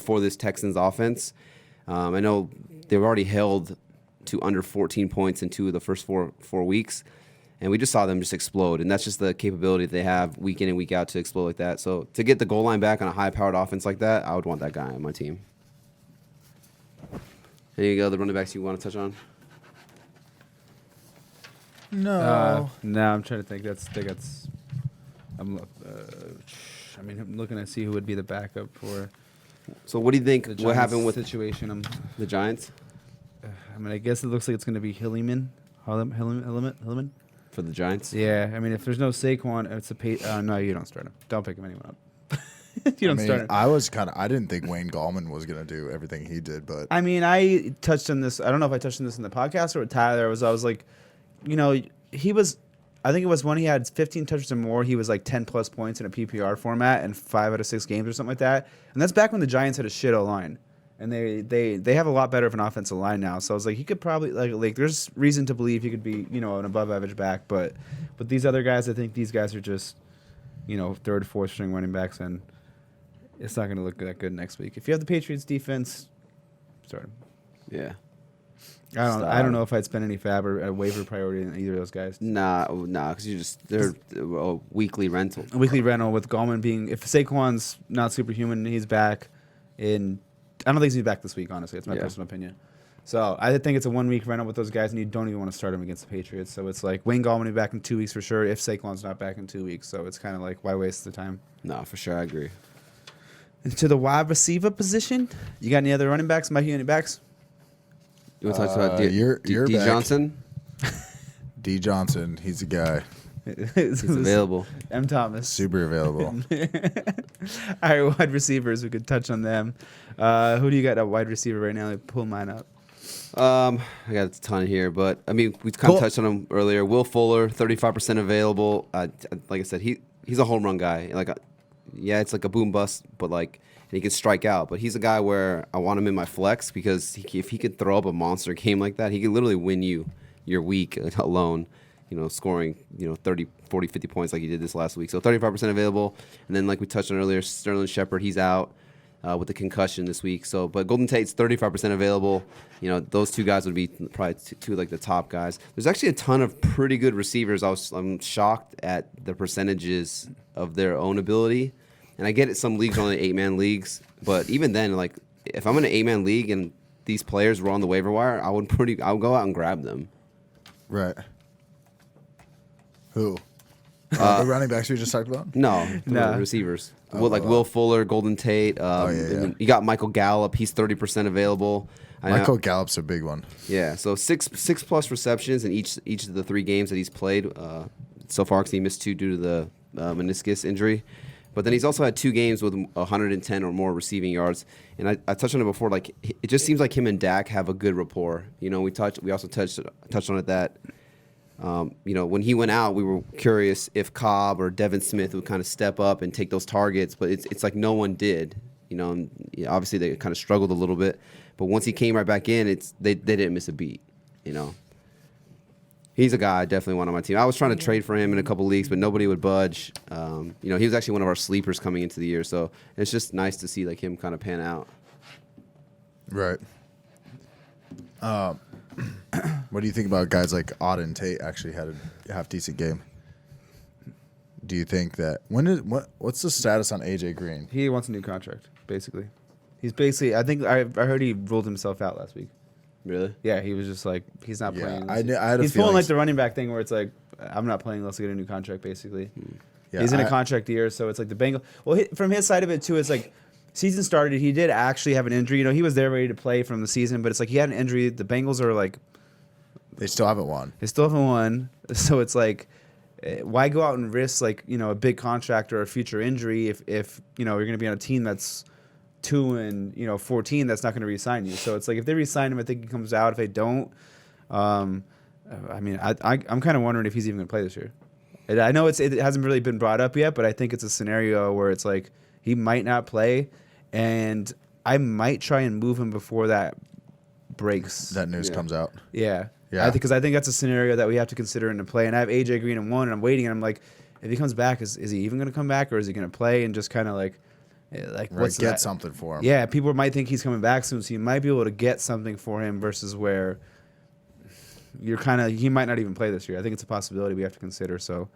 for this Texans offense. I know they were already held to under 14 points in 2 of the first four weeks, and we just saw them just explode. And that's just the capability that they have week in and week out to explode like that. So to get the goal line back on a high-powered offense like that, I would want that guy on my team. Any other running backs you want to touch on? No. No, I'm trying to think. I'm looking to see who would be the backup for So what do you think? the What Giants happened with situation. the Giants I guess it looks like it's going to be Hilliman. for the Giants? Yeah, I mean, if there's no Saquon, it's a no, you don't start him. Don't pick him anyone up. You don't start him. I didn't think Wayne Gallman was going to do everything he did, but I mean, I touched on this. I don't know if I touched on this in the podcast or with Tyler. I was like, he was. I think it was when he had 15 touches or more. He was like 10-plus points in a PPR format in 5 out of 6 games or something like that. And that's back when the Giants had a shit O-line. And they have a lot better of an offensive line now. So I was like, he could probably like there's reason to believe he could be an above average back. But with these other guys, I think these guys are just 3rd, 4th string running backs, and it's not going to look that good next week. If you have the Patriots defense, start him. Yeah. I don't know if I'd spend any fab or a waiver priority in either of those guys. Nah, because they're a weekly rental. A weekly rental with Gallman being, if Saquon's not superhuman, he's back in. I don't think he's back this week. Honestly, it's my personal opinion. So I think it's a 1-week rental with those guys, and you don't even want to start him against the Patriots. So it's like Wayne Gallman will be back in 2 weeks for sure. If Saquon's not back in 2 weeks, so it's kind of like, why waste the time? No, for sure, I agree. And to the wide receiver position, you got any other running backs? Mikey, any backs? You want to talk about you're D. back. Johnson? D. Johnson, he's a guy. He's available. M. Thomas. Super available. All right, wide receivers. We could touch on them. Who do you got at wide receiver right now? Let me pull mine up. I got a ton here, but I mean, we kind of touched on him earlier. Will Fuller, 35% available. Like I said, he's a home run guy. It's like a boom bust, but and he can strike out. But he's a guy where I want him in my flex because if he could throw up a monster game like that, he could literally win you your week alone. Scoring 30, 40, 50 points like he did this last week. So 35% available. And then like we touched on earlier, Sterling Shepard, he's out with the concussion this week. So, but Golden Tate's 35% available. Those 2 guys would be probably two like the top guys. There's actually a ton of pretty good receivers. I'm shocked at the percentages of their own ability. And I get it, some leagues are only 8-man leagues, but even then, if I'm in an 8-man league and these players were on the waiver wire, I would go out and grab them. Right. Who? The running backs we just talked about? No, No. receivers. Will Fuller, Golden Tate. And then you got Michael Gallup. He's 30% available. Michael Gallup's a big one. Yeah, so six plus receptions in each of the 3 games that he's played. so far because he missed 2 due to the meniscus injury. But then he's also had 2 games with 110 or more receiving yards. And I touched on it before. Like, it just seems like him and Dak have a good rapport. You know, we also touched on it that, you know, when he went out, we were curious if Cobb or Devin Smith would kind of step up and take those targets. But it's like no one did. You know, and obviously they kind of struggled a little bit. But once he came right back in, they didn't miss a beat. You know. He's a guy I definitely want on my team. I was trying to trade for him in a couple leagues, but nobody would budge. You know, he was actually one of our sleepers coming into the year, so it's just nice to see like him kind of pan out. Right. What do you think about guys like Auden Tate actually had a half decent game? Do you think that what's the status on AJ Green? He wants a new contract, basically. He's basically. I think I heard he ruled himself out last week. Really? Yeah, he was just like, he's not playing. I had he's pulling like the running back thing where it's like, I'm not playing unless I get a new contract, basically. Yeah, he's in a contract year, so it's like the Bengals. Well, from his side of it, too, it's like season started. He did actually have an injury. You know, he was there ready to play from the season, but it's like he had an injury. The Bengals are like. They still haven't won. They still haven't won. So it's like, why go out and risk like, you know, a big contract or a future injury if you know, you're going to be on a team that's 2-14 that's not going to re-sign you. So it's like if they re-sign him, I think he comes out. If they don't, I mean, I'm kind of wondering if he's even going to play this year. And I know it hasn't really been brought up yet, but I think it's a scenario where it's like he might not play, and I might try and move him before that breaks. That news comes out. Yeah. Yeah. Because I think that's a scenario that we have to consider in the play. And I have AJ Green in 1, and I'm waiting, and I'm like, if he comes back, is he even going to come back, or is he going to play and just kind of like what's get that? something for him. Yeah, people might think he's coming back soon, so you might be able to get something for him versus where he might not even play this year. I think it's a possibility we have to consider. So,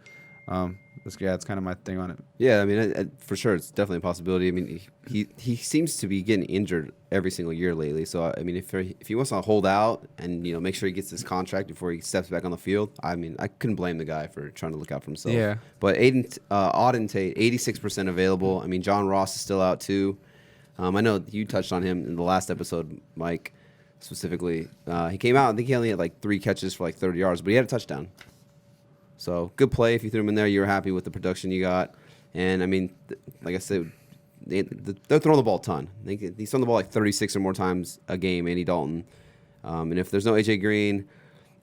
that's kind of my thing on it. Yeah, I mean, for sure, it's definitely a possibility. I mean, he seems to be getting injured every single year lately. So, I mean, if he wants to hold out and, you know, make sure he gets his contract before he steps back on the field, I mean, I couldn't blame the guy for trying to look out for himself. Yeah. But Auden Tate, 86% available. I mean, John Ross is still out too. I know you touched on him in the last episode, Mike, specifically. He came out, I think he only had like 3 catches for like 30 yards, but he had a touchdown. So, good play. If you threw him in there, you were happy with the production you got. And, I mean, like I said, they're throwing the ball a ton. He's throwing the ball like 36 or more times a game, Andy Dalton. And if there's no A.J. Green,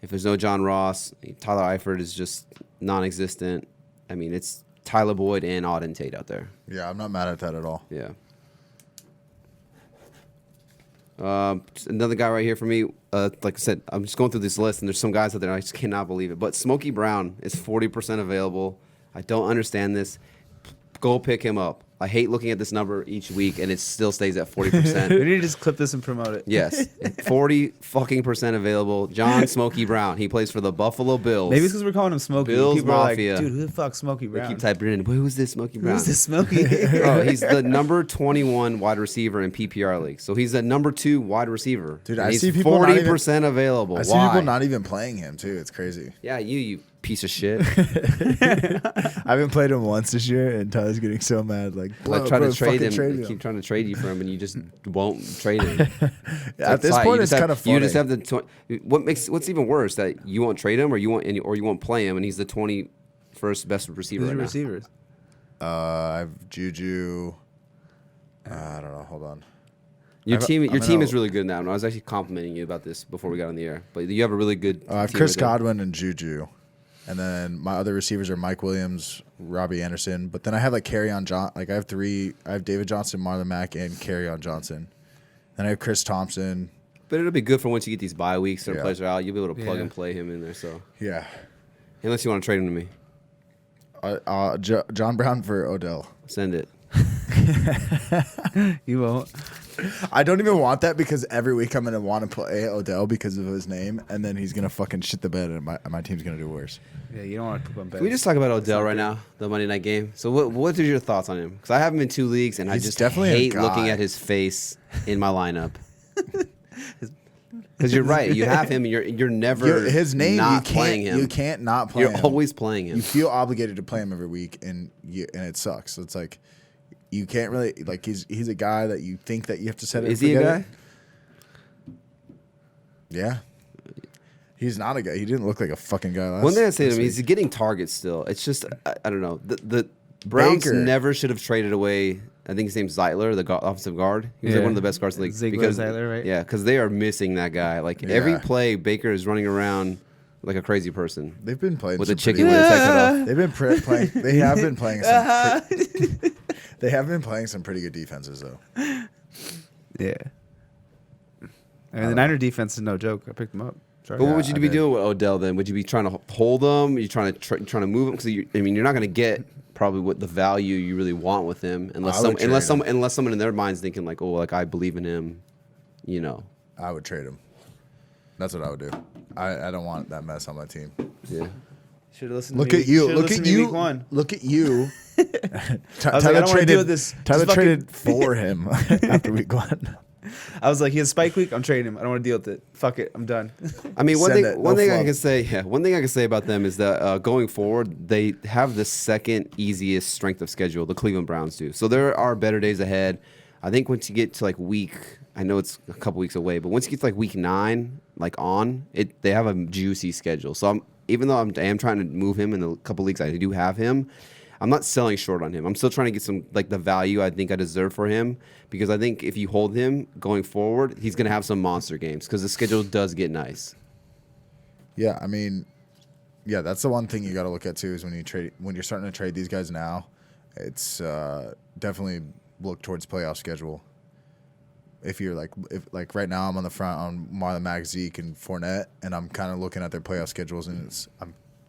if there's no John Ross, Tyler Eifert is just non-existent. I mean, it's Tyler Boyd and Auden Tate out there. Yeah, I'm not mad at that at all. Yeah. Another guy right here for me. Like I said, I'm just going through this list, and there's some guys out there I just cannot believe it. But Smokey Brown is 40% available. I don't understand this. Go pick him up. I hate looking at this number each week, and it still stays at 40%. We need to just clip this and promote it. Yes, 40% available. John Smokey Brown. He plays for the Buffalo Bills. Maybe it's because we're calling him Smokey. Bills People Mafia. are like, dude, who the fuck's Smokey They Brown? keep typing in, who's this Smokey Brown? Who's this Smokey? Bro, he's the number 21 wide receiver in PPR league. So he's the number 2 wide receiver. Dude, And I he's see people 40% available. I see Why? people not even playing him too. It's crazy. Yeah, you piece of shit. I haven't played him once this year, and Tyler's getting so mad. Like, Like trying to trade fucking him, me. keep trying to trade you for him, and you just won't trade him. At this point, it's kind of funny. You just have the what's even worse that you won't trade him, or you won't play him, and he's the 21st best receiver Who's right your now. receivers? I have Juju. I don't know. Hold on. Your I'm team gonna- is really good now. And I was actually complimenting you about this before we got on the air, but you have a really good. I have team Chris right there. Godwin and Juju. And then my other receivers are Mike Williams, Robbie Anderson. But then I have like John. Like I have 3. I have David Johnson, Marlon Mack, and Carryon Johnson. Then I have Chris Thompson. But it'll be good for once you get these bye weeks and Yeah. players are out. You'll be able to plug Yeah. and play him in there. So Yeah. unless you want to trade him to me, John Brown for Odell. send it. You won't. I don't even want that because every week I'm going to want to play Odell because of his name. And then he's going to fucking shit the bed and my team's going to do worse. Yeah, you don't want to poop on bed. Can we just talk about Odell right now, the Monday night game? So what are your thoughts on him? Because I have him in 2 leagues, and I He's just definitely a hate guy. looking at his face in my lineup. Because you're right, you have him, and you're never His name, not you playing can't, him. you can't not play You're him. always playing him. You feel obligated to play him every week, and it sucks. So it's like you can't really like he's a guy that you think that you have to set it. Is and he a forget guy? it. Yeah. He's not a guy. He didn't look like a fucking guy last. One thing I say to this him, he's week. getting targets still. It's just I don't know. The Browns Baker. never should have traded away. I think his name's Zeitler, the offensive guard. He was like Yeah. one of the best guards in the league. Ziegler, because, Zeitler, right? Yeah, because they are missing that guy. Like every Yeah. play, Baker is running around like a crazy person They've been playing with a some chicken pretty- with his head cut off. They've been playing. They have been playing some. They have been playing some pretty good defenses though. Yeah. I mean, the Niner defense is no joke. I picked them up. Sorry. But what would you I be did. doing with Odell then? Would you be trying to hold him? Are you trying to move him? Because I mean, you're not going to get probably what the value you really want with him unless I would trade him. someone in their minds thinking like, oh, like I believe in him, you know. I would trade him. That's what I would do. I don't want that mess on my team. Yeah. Should have listened. Look to me. at you. Should've Look listened at to me you. Week 1. Look at you. I was like, I Tyler don't wanna traded. deal with this. Tyler Just traded for him after week 1. I was like, he has spike week. I'm trading him. I don't want to deal with it. Fuck it. I'm done. I mean, one Send thing it. one No thing I flub. can say, one thing I can say about them is that going forward, they have the second easiest strength of schedule. The Cleveland Browns do. So there are better days ahead. I think once you get to like I know it's a couple weeks away, but once you get to like week 9, like they have a juicy schedule. So even though I am trying to move him in a couple leagues, I do have him. I'm not selling short on him. I'm still trying to get some like the value I think I deserve for him because I think if you hold him going forward, he's going to have some monster games because the schedule does get nice. Yeah, I mean, yeah, that's the one thing you got to look at too is when you're starting to trade these guys now, it's definitely look towards playoff schedule. If right now I'm on the front on Marlon Mack, Zeke, and Fournette, and I'm kind of looking at their playoff schedules, and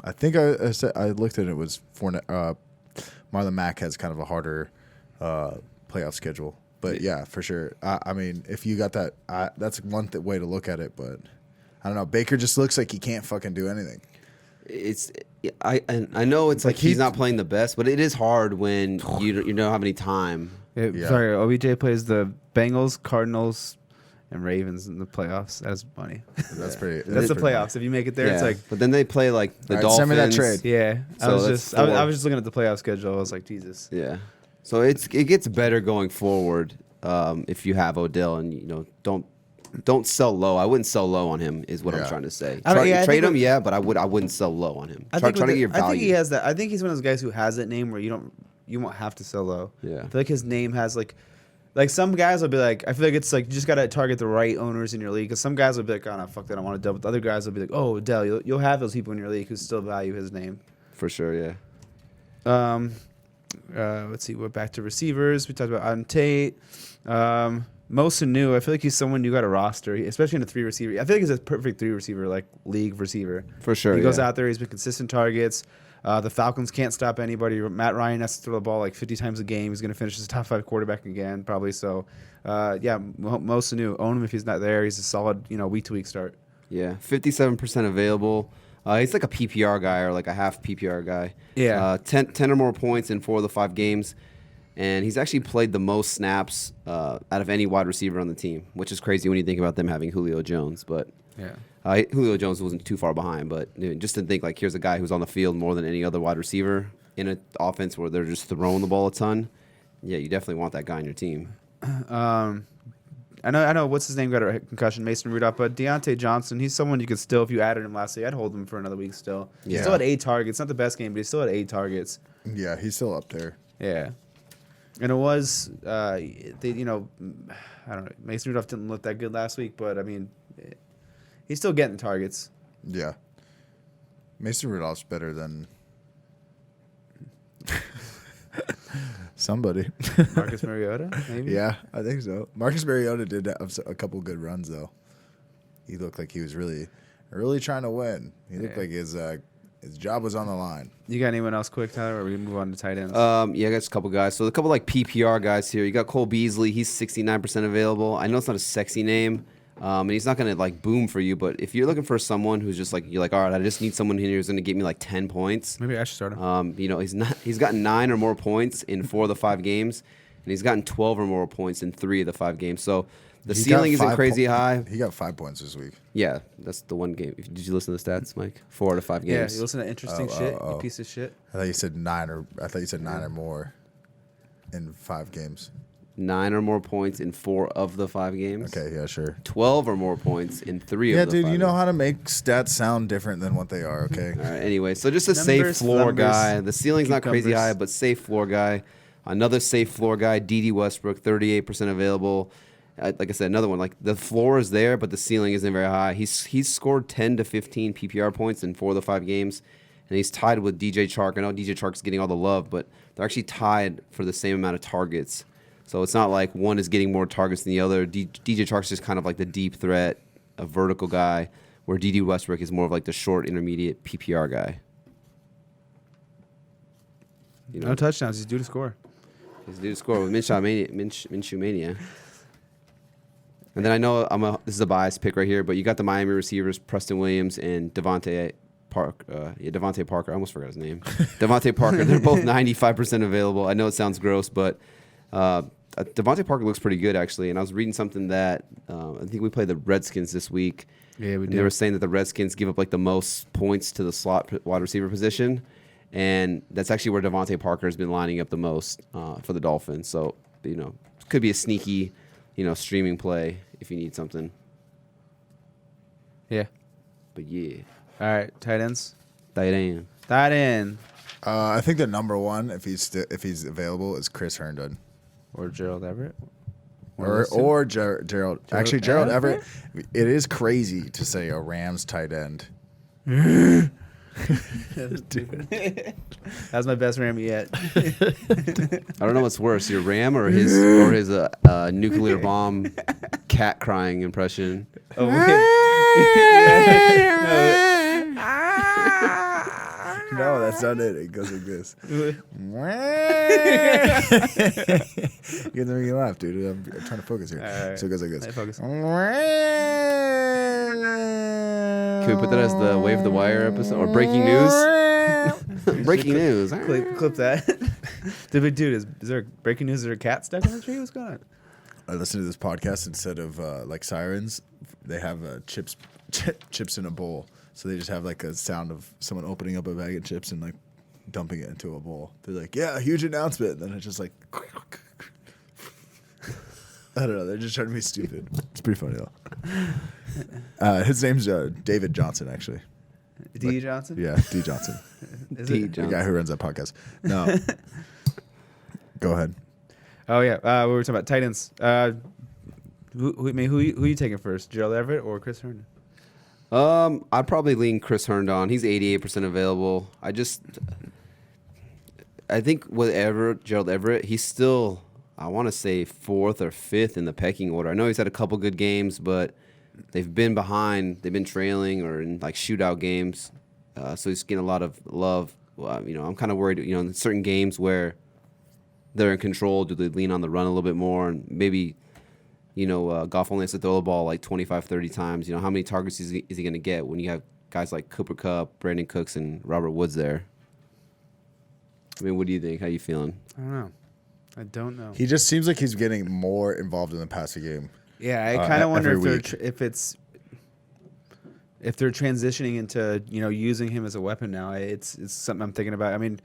I think I looked at it was Fournette. Marlon Mack has kind of a harder playoff schedule, but yeah, for sure. I mean, if you got that, that's one way to look at it, but I don't know. Baker just looks like he can't fucking do anything. I know it's like he's he's- not playing the best, but it is hard when you don't have any time. Yeah. Sorry, OBJ plays the Bengals, Cardinals, and Ravens in the playoffs. That's funny. That's pretty. That's the pretty playoffs. If you make it there, it's like, but then they play like the All right, Dolphins. send me that trade. yeah. So that's I four. was just looking at the playoff schedule. I was like, Jesus. Yeah, so it gets better going forward if you have Odell and don't sell low. I wouldn't sell low on him. Is what I'm Yeah. trying to say. I think Trade him, with- yeah, but I wouldn't sell low on him. I Try think, to get your value. I think he has that. I think he's one of those guys who has that name where you won't have to sell low. Yeah. I feel like his name has like some guys will be like, I feel like it's like you just gotta target the right owners in your league. Because some guys will be like, oh no, fuck that, I want to double. The other guys will be like, oh, Dell, you'll have those people in your league who still value his name. For sure, yeah. Let's see. We're back to receivers. We talked about Auden Tate. Most new. I feel like he's someone you got to roster, especially in a 3 receiver. I feel like he's a perfect 3 receiver, like league receiver. For sure, He goes yeah. out there. He's been consistent targets. The Falcons can't stop anybody. Matt Ryan has to throw the ball like 50 times a game. He's going to finish as a top 5 quarterback again, probably. So, yeah, most new. Own him if he's not there. He's a solid, week to week start. Yeah, 57% available. He's like a PPR guy or like a half PPR guy. Yeah. 10 or more points in 4 of the 5 games. And he's actually played the most snaps out of any wide receiver on the team, which is crazy when you think about them having Julio Jones. But Yeah. Julio Jones wasn't too far behind. But just to think, like, here's a guy who's on the field more than any other wide receiver in an offense where they're just throwing the ball a ton. Yeah, you definitely want that guy on your team. I know. What's his name? Got a concussion. Mason Rudolph, but Deontay Johnson. He's someone you could still, if you added him last week, I'd hold him for another week still. He Yeah. still had 8 targets. Not the best game, but he still had 8 targets. Yeah, he's still up there. Yeah, and it was I don't know. Mason Rudolph didn't look that good last week, but I mean, he's still getting targets. Yeah. Mason Rudolph's better than somebody. Marcus Mariota, maybe. Yeah, I think so. Marcus Mariota did have a couple good runs though. He looked like he was really trying to win. He looked Yeah. like his job was on the line. You got anyone else quick, Tyler? Or we can move on to tight ends. Yeah, I got just a couple guys. So a couple like PPR guys here. You got Cole Beasley. He's 69% available. I know it's not a sexy name, and he's not gonna like boom for you. But if you're looking for someone who's just like you're like, all right, I just need someone here who's gonna get me like 10 points. Maybe I should start him. He's gotten 9 or more points in 4 of the 5 games, and he's gotten 12 or more points in 3 of the 5 games. So the He ceiling got isn't 5 crazy high. He got 5 points this week. Yeah, that's the one game. Did you listen to the stats, Mike? 4 out of 5 Yeah, games. you listen to interesting shit, you piece of shit. I thought you said 9 or more in 5 games. 9 or more points in 4 of the 5 games. Okay, yeah, sure. 12 or more points in 3 Yeah, of the 5 dude, you know games. how to make stats sound different than what they are, okay? All right, anyway, so just a Numbers, safe floor flumbers, guy. The ceiling's not crazy cucumbers. high, but safe floor guy. Another safe floor guy, D.D. Westbrook, 38% available. Like I said, another one. Like the floor is there, but the ceiling isn't very high. He's scored 10 to 15 PPR points in 4 of the 5 games, and he's tied with DJ Chark. I know DJ Chark's getting all the love, but they're actually tied for the same amount of targets. So it's not like one is getting more targets than the other. DJ Chark's just kind of like the deep threat, a vertical guy, where D.D. Westbrook is more of like the short, intermediate PPR guy. You know, No touchdowns. He's due to score. he's due to score with Minshew Mania. And then I know this is a biased pick right here, but you got the Miami receivers, Preston Williams and Devontae Parker. I almost forgot his name. Devontae Parker. They're both 95% available. I know it sounds gross, but Devontae Parker looks pretty good, actually. And I was reading something that I think we played the Redskins this week. Yeah, we And did. they were saying that the Redskins give up like the most points to the slot wide receiver position. And that's actually where Devontae Parker has been lining up the most for the Dolphins. So, could be a sneaky, streaming play if you need something. Yeah. But yeah, All right, tight ends. tight end. Tight end. I think the number one, if he's available, is Chris Herndon. Or Gerald Everett. One of those two. Or Gerald. Actually, Gerald Everett. It is crazy to say a Rams tight end. That was my best ram yet. I don't know what's worse, your Ram or his nuclear bomb cat crying impression. Oh, No, that's not it. It goes like this. wait. You're gonna make me laugh, dude. I'm trying to focus here. All right. So it goes like this. Hey, focus. Can we put that as the Wave the Wire episode or breaking news? Breaking news. Clip that. Dude, is there breaking news? Is there a cat stuck in the tree? What's going on? I listen to this podcast instead of like sirens. They have chips in a bowl, so they just have like a sound of someone opening up a bag of chips and like dumping it into a bowl. They're like, "Yeah, huge announcement," and then it's just like, I don't know. They're just trying to be stupid. It's pretty funny though. His name's David Johnson, actually. D. Johnson? Yeah, D. Johnson, Is D. it? the guy who runs that podcast. No, go ahead. Oh, yeah. We were talking about tight ends. Who are you taking first? Gerald Everett or Chris Herndon? I'd probably lean Chris Herndon. He's 88% available. I think with Gerald Everett, he's still, I want to say 4th or 5th in the pecking order. I know he's had a couple good games, but they've been behind. They've been trailing or in like shootout games. So he's getting a lot of love. Well, I'm kind of worried, in certain games where they're in control, do they lean on the run a little bit more? And maybe, Goff only has to throw the ball like 25, 30 times. How many targets is he going to get when you have guys like Cooper Kupp, Brandon Cooks, and Robert Woods there? I mean, what do you think? How you feeling? I don't know. He just seems like he's getting more involved in the passing game. Yeah, I kind of wonder every if they're transitioning into using him as a weapon now. It's something I'm thinking about. I mean,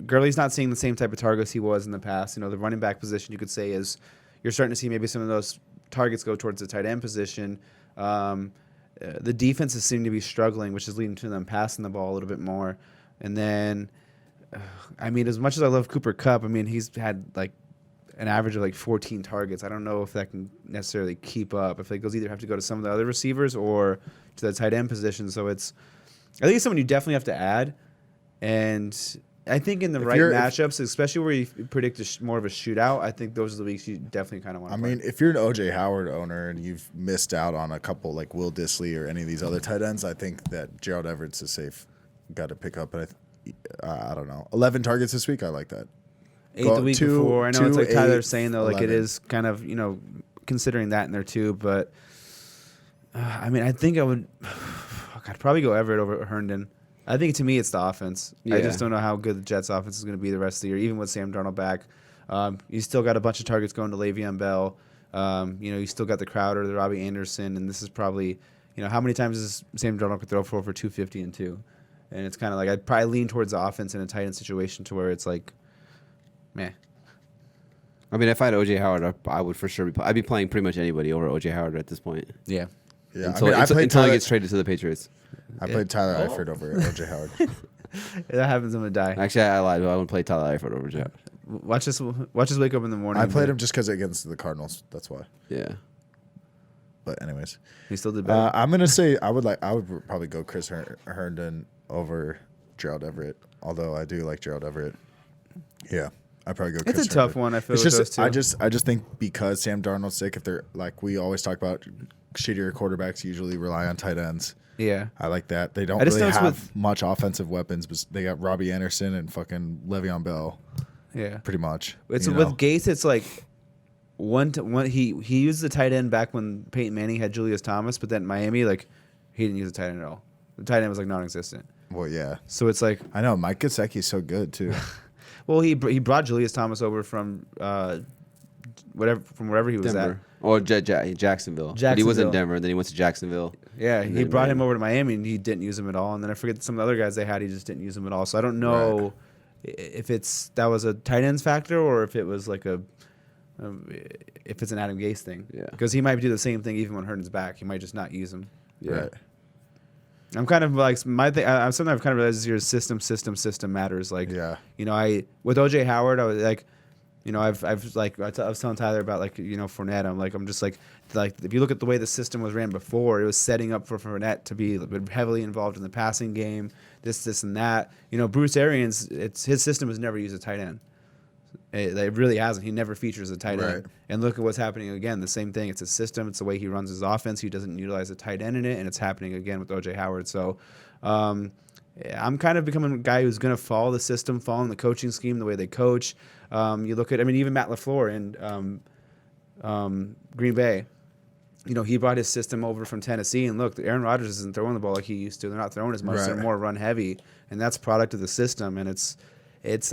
Gurley's not seeing the same type of targets he was in the past. The running back position you could say is you're starting to see maybe some of those targets go towards the tight end position. The defenses seem to be struggling, which is leading to them passing the ball a little bit more. And then, as much as I love Cooper Kupp, he's had like an average of like 14 targets. I don't know if that can necessarily keep up. If those either have to go to some of the other receivers or to the tight end position. So I think it's someone you definitely have to add. And I think in the right matchups, especially where you predict more of a shootout, I think those are the weeks you definitely kind of want to play. If you're an OJ Howard owner and you've missed out on a couple like Will Disley or any of these other tight ends, I think that Gerald Everett's a safe guy to pick up. But I don't know. 11 targets this week. I like that. 8 the week before. I know it's like 2, Tyler's 8, saying, though, like 11. it is kind of, considering that in there too. But, I think I'd probably go Everett over Herndon. I think to me it's the offense. Yeah. I just don't know how good the Jets' offense is going to be the rest of the year, even with Sam Darnold back. You still got a bunch of targets going to Le'Veon Bell. You still got the Crowder, the Robbie Anderson, and this is probably, how many times does Sam Darnold could throw for 250 and 2? And it's kind of like I'd probably lean towards the offense in a tight end situation to where it's like, meh. I mean, if I had OJ Howard, I would for sure I'd be playing pretty much anybody over OJ Howard at this point. Yeah. Yeah, Until, until he gets traded to the Patriots. I played Tyler Eifert over OJ Howard. If that happens, I'm gonna die. Actually, I lied. I wouldn't play Tyler Eifert over OJ Howard. Watch us wake up in the morning. I played him just because against the Cardinals. That's why. Yeah. But anyways, He still did better. I'm gonna say I would probably go Chris Herndon over Gerald Everett. Although I do like Gerald Everett. Yeah, I'd probably go. It's Chris a tough Herndon. one. I feel It's with just those two. I just think because Sam Darnold's sick, if they're like we always talk about, shittier quarterbacks usually rely on tight ends. Yeah. I like that. They don't I just really noticed have much offensive weapons, but they got Robbie Anderson and fucking Le'Veon Bell, Yeah. pretty much. It's you with know? Gase. It's like one. He used the tight end back when Peyton Manning had Julius Thomas, but then Miami he didn't use the tight end at all. The tight end was like non-existent. Well, yeah, So it's like, I know Mike Gesicki's so good too. well, he brought Julius Thomas over from wherever he was Denver. Or Jacksonville. But he was in Jacksonville. Denver, then he went to Jacksonville. at. Yeah, And he then brought him Miami. over to Miami, and he didn't use him at all. And then I forget some of the other guys they had, he just didn't use them at all. So I don't know if that was a tight ends factor or if it was like if it's an Adam Gase thing. Yeah. Because he might do the same thing even when Herndon's back. He might just not use him. Yeah. Right. I'm kind of like my thing. I'm something I've kind of realized is your system matters. Like, Yeah. you know, with OJ Howard, I was like, you know, I was telling Tyler about like, you know, Fournette. I'm just like if you look at the way the system was ran before, it was setting up for Fournette to be heavily involved in the passing game, this and that. You know, Bruce Arians, his system has never used a tight end. It really hasn't. He never features a tight end. Right. And look at what's happening again. The same thing. It's a system. It's the way he runs his offense. He doesn't utilize a tight end in it, and it's happening again with OJ Howard. So I'm kind of becoming a guy who's going to follow the system, following the coaching scheme, the way they coach. You look at, I mean, even Matt LaFleur in Green Bay. You know, he brought his system over from Tennessee, and look, Aaron Rodgers isn't throwing the ball like he used to. They're not throwing as much. Right. They're more run heavy, and that's product of the system. And it's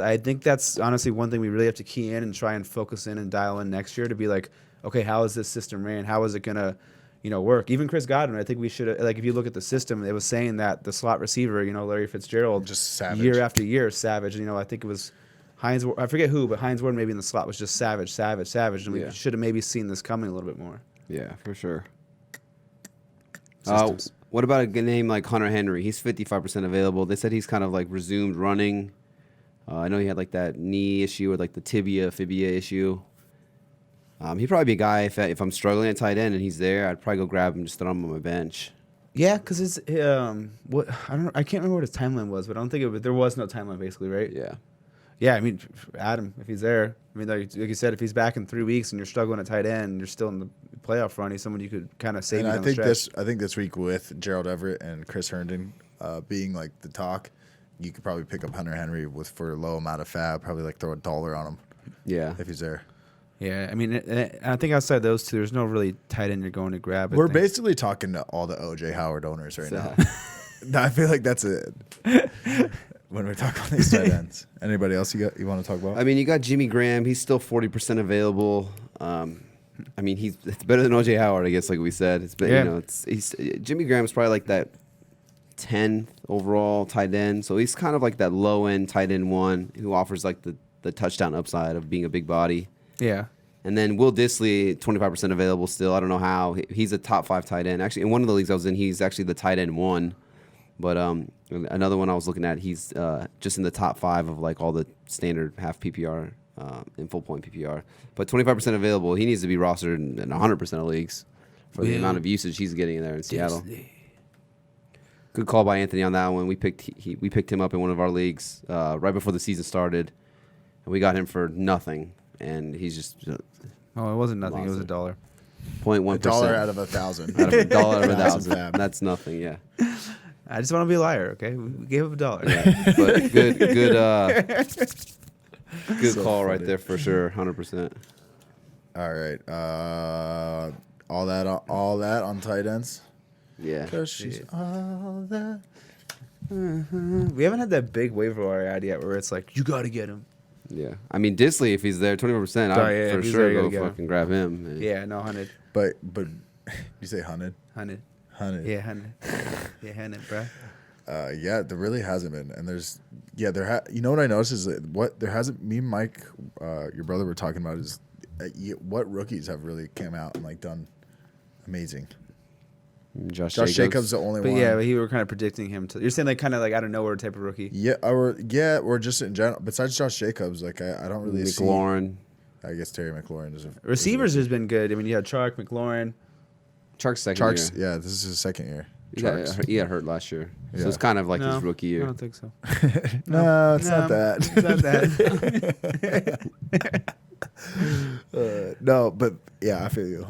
I think that's honestly one thing we really have to key in and try and focus in and dial in next year to be like, okay, how is this system ran? How is it gonna, you know, work? Even Chris Godwin, I think we should, like, if you look at the system, it was saying that the slot receiver, you know, Larry Fitzgerald, Just savage. year after year, savage. You know, I think it was Hines. I forget who, but Hines Ward maybe in the slot was just savage, and we Yeah. should have maybe seen this coming a little bit more. Yeah, for sure. Systems. What about a name like Hunter Henry? He's 55% available. They said he's kind of like resumed running. I know he had like that knee issue or like the fibia issue. He'd probably be a guy if I'm struggling at tight end and he's there, I'd probably go grab him, just throw him on my bench. Yeah, because it's what I can't remember what his timeline was, but I don't think there was no timeline basically, right? Yeah. Yeah, I mean, Adam, if he's there, I mean, like you said, if he's back in 3 weeks and you're struggling at tight end, and you're still in the playoff run, he's someone you could kind of save. And you I down the think stretch. I think this week with Gerald Everett and Chris Herndon being like the talk, you could probably pick up Hunter Henry for a low amount of fab. Probably like throw $1 on him Yeah. if he's there. Yeah, I mean, I think outside those two, there's no really tight end you're going to grab. We're basically talking to all the OJ Howard owners right now. So- I feel like that's it. When we talk on these tight ends. Anybody else you want to talk about? I mean, you got Jimmy Graham. He's still 40% available. I mean, it's better than OJ Howard, I guess, like we said. It's been, Yeah. you know, Jimmy Graham's probably like that 10th overall tight end. So he's kind of like that low end tight end one who offers like the touchdown upside of being a big body. Yeah. And then Will Dissly, 25% available still. I don't know how. He's a top 5 tight end. Actually, in one of the leagues I was in, he's actually the tight end 1. But another one I was looking at, he's just in the top 5 of like all the standard half PPR and full point PPR. But 25% available. He needs to be rostered in 100% of leagues for the amount of usage he's getting in there in Seattle. Good call by Anthony on that one. We picked him up in one of our leagues right before the season started, and we got him for nothing. And he's just Oh, it wasn't nothing. It was Lost it. $1. 0.1%. $1 out of 1,000. Out of $1 out of 1,000 1,000. fab. That's nothing. Yeah. I just want to be a liar. Okay, we gave him $1. Yeah, but good So call right funny. there for sure, 100%. All right. All that on tight ends. Yeah, 'Cause she's all that. We haven't had that big waiver wire ad yet where it's like you got to get him. yeah. I mean, Disley, if he's there, 24%, Oh, I'd yeah, for if he's sure there, you go gotta get him. fucking grab him. Yeah, no, 100, But you say 100? 100. 100. Yeah, 100. Yeah, 100, bro. Yeah, there really hasn't been, and you know what I noticed is that there hasn't. Me and Mike, your brother, were talking about is what rookies have really come out and like done amazing? Josh Jacobs the only But one. yeah, but you were kind of predicting him to. You're saying like kind of like out of nowhere type of rookie. Yeah, or just in general. Besides Josh Jacobs, like I don't really see. McLaurin. I guess Terry McLaurin is a Receivers has been good. I mean, you had Chark, McLaurin. Chark's second Charks. year. Yeah, this is his second year. He Charks. got hurt last year. Yeah. So it's kind of like No, his rookie I year. don't think so. No, it's not No, that. It's not that. No, but yeah, I feel you.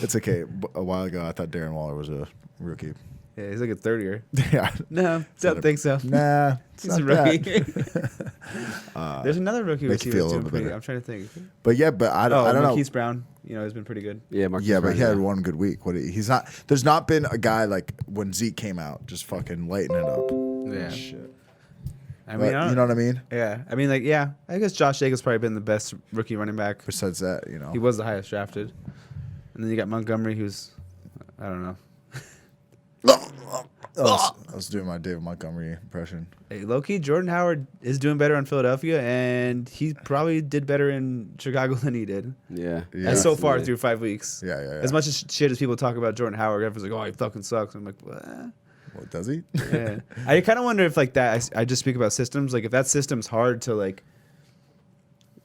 It's okay. A while ago, I thought Darren Waller was a rookie. Yeah, he's like a third year. Yeah. No, don't think so. Nah, it's He's a not rookie. that. There's another rookie make you receiver feel a too. little bit better. I'm trying to think. But yeah, but I don't know. Marquise Brown. You know, he's been pretty good. Yeah, Marquise Yeah, but Brown, he had one good week. He's not. There's not been a guy like when Zeke came out, just fucking lighting it up. Yeah. Shit. I mean, But, you know what I mean? yeah. I mean, like, yeah. I guess Josh Jacobs probably been the best rookie running back. Besides that, you know. He was the highest drafted. And then you got Montgomery, who's, I don't know. I was doing my David Montgomery impression. Hey, low-key, Jordan Howard is doing better in Philadelphia, and he probably did better in Chicago than he did. Yeah. Yeah. And so far Absolutely. through 5 weeks. Yeah, yeah, yeah. As much as shit as people talk about Jordan Howard, everyone's like, oh, he fucking sucks. I'm like, what? What does he? Yeah. I kind of wonder if like that. I just speak about systems. Like if that system's hard to like,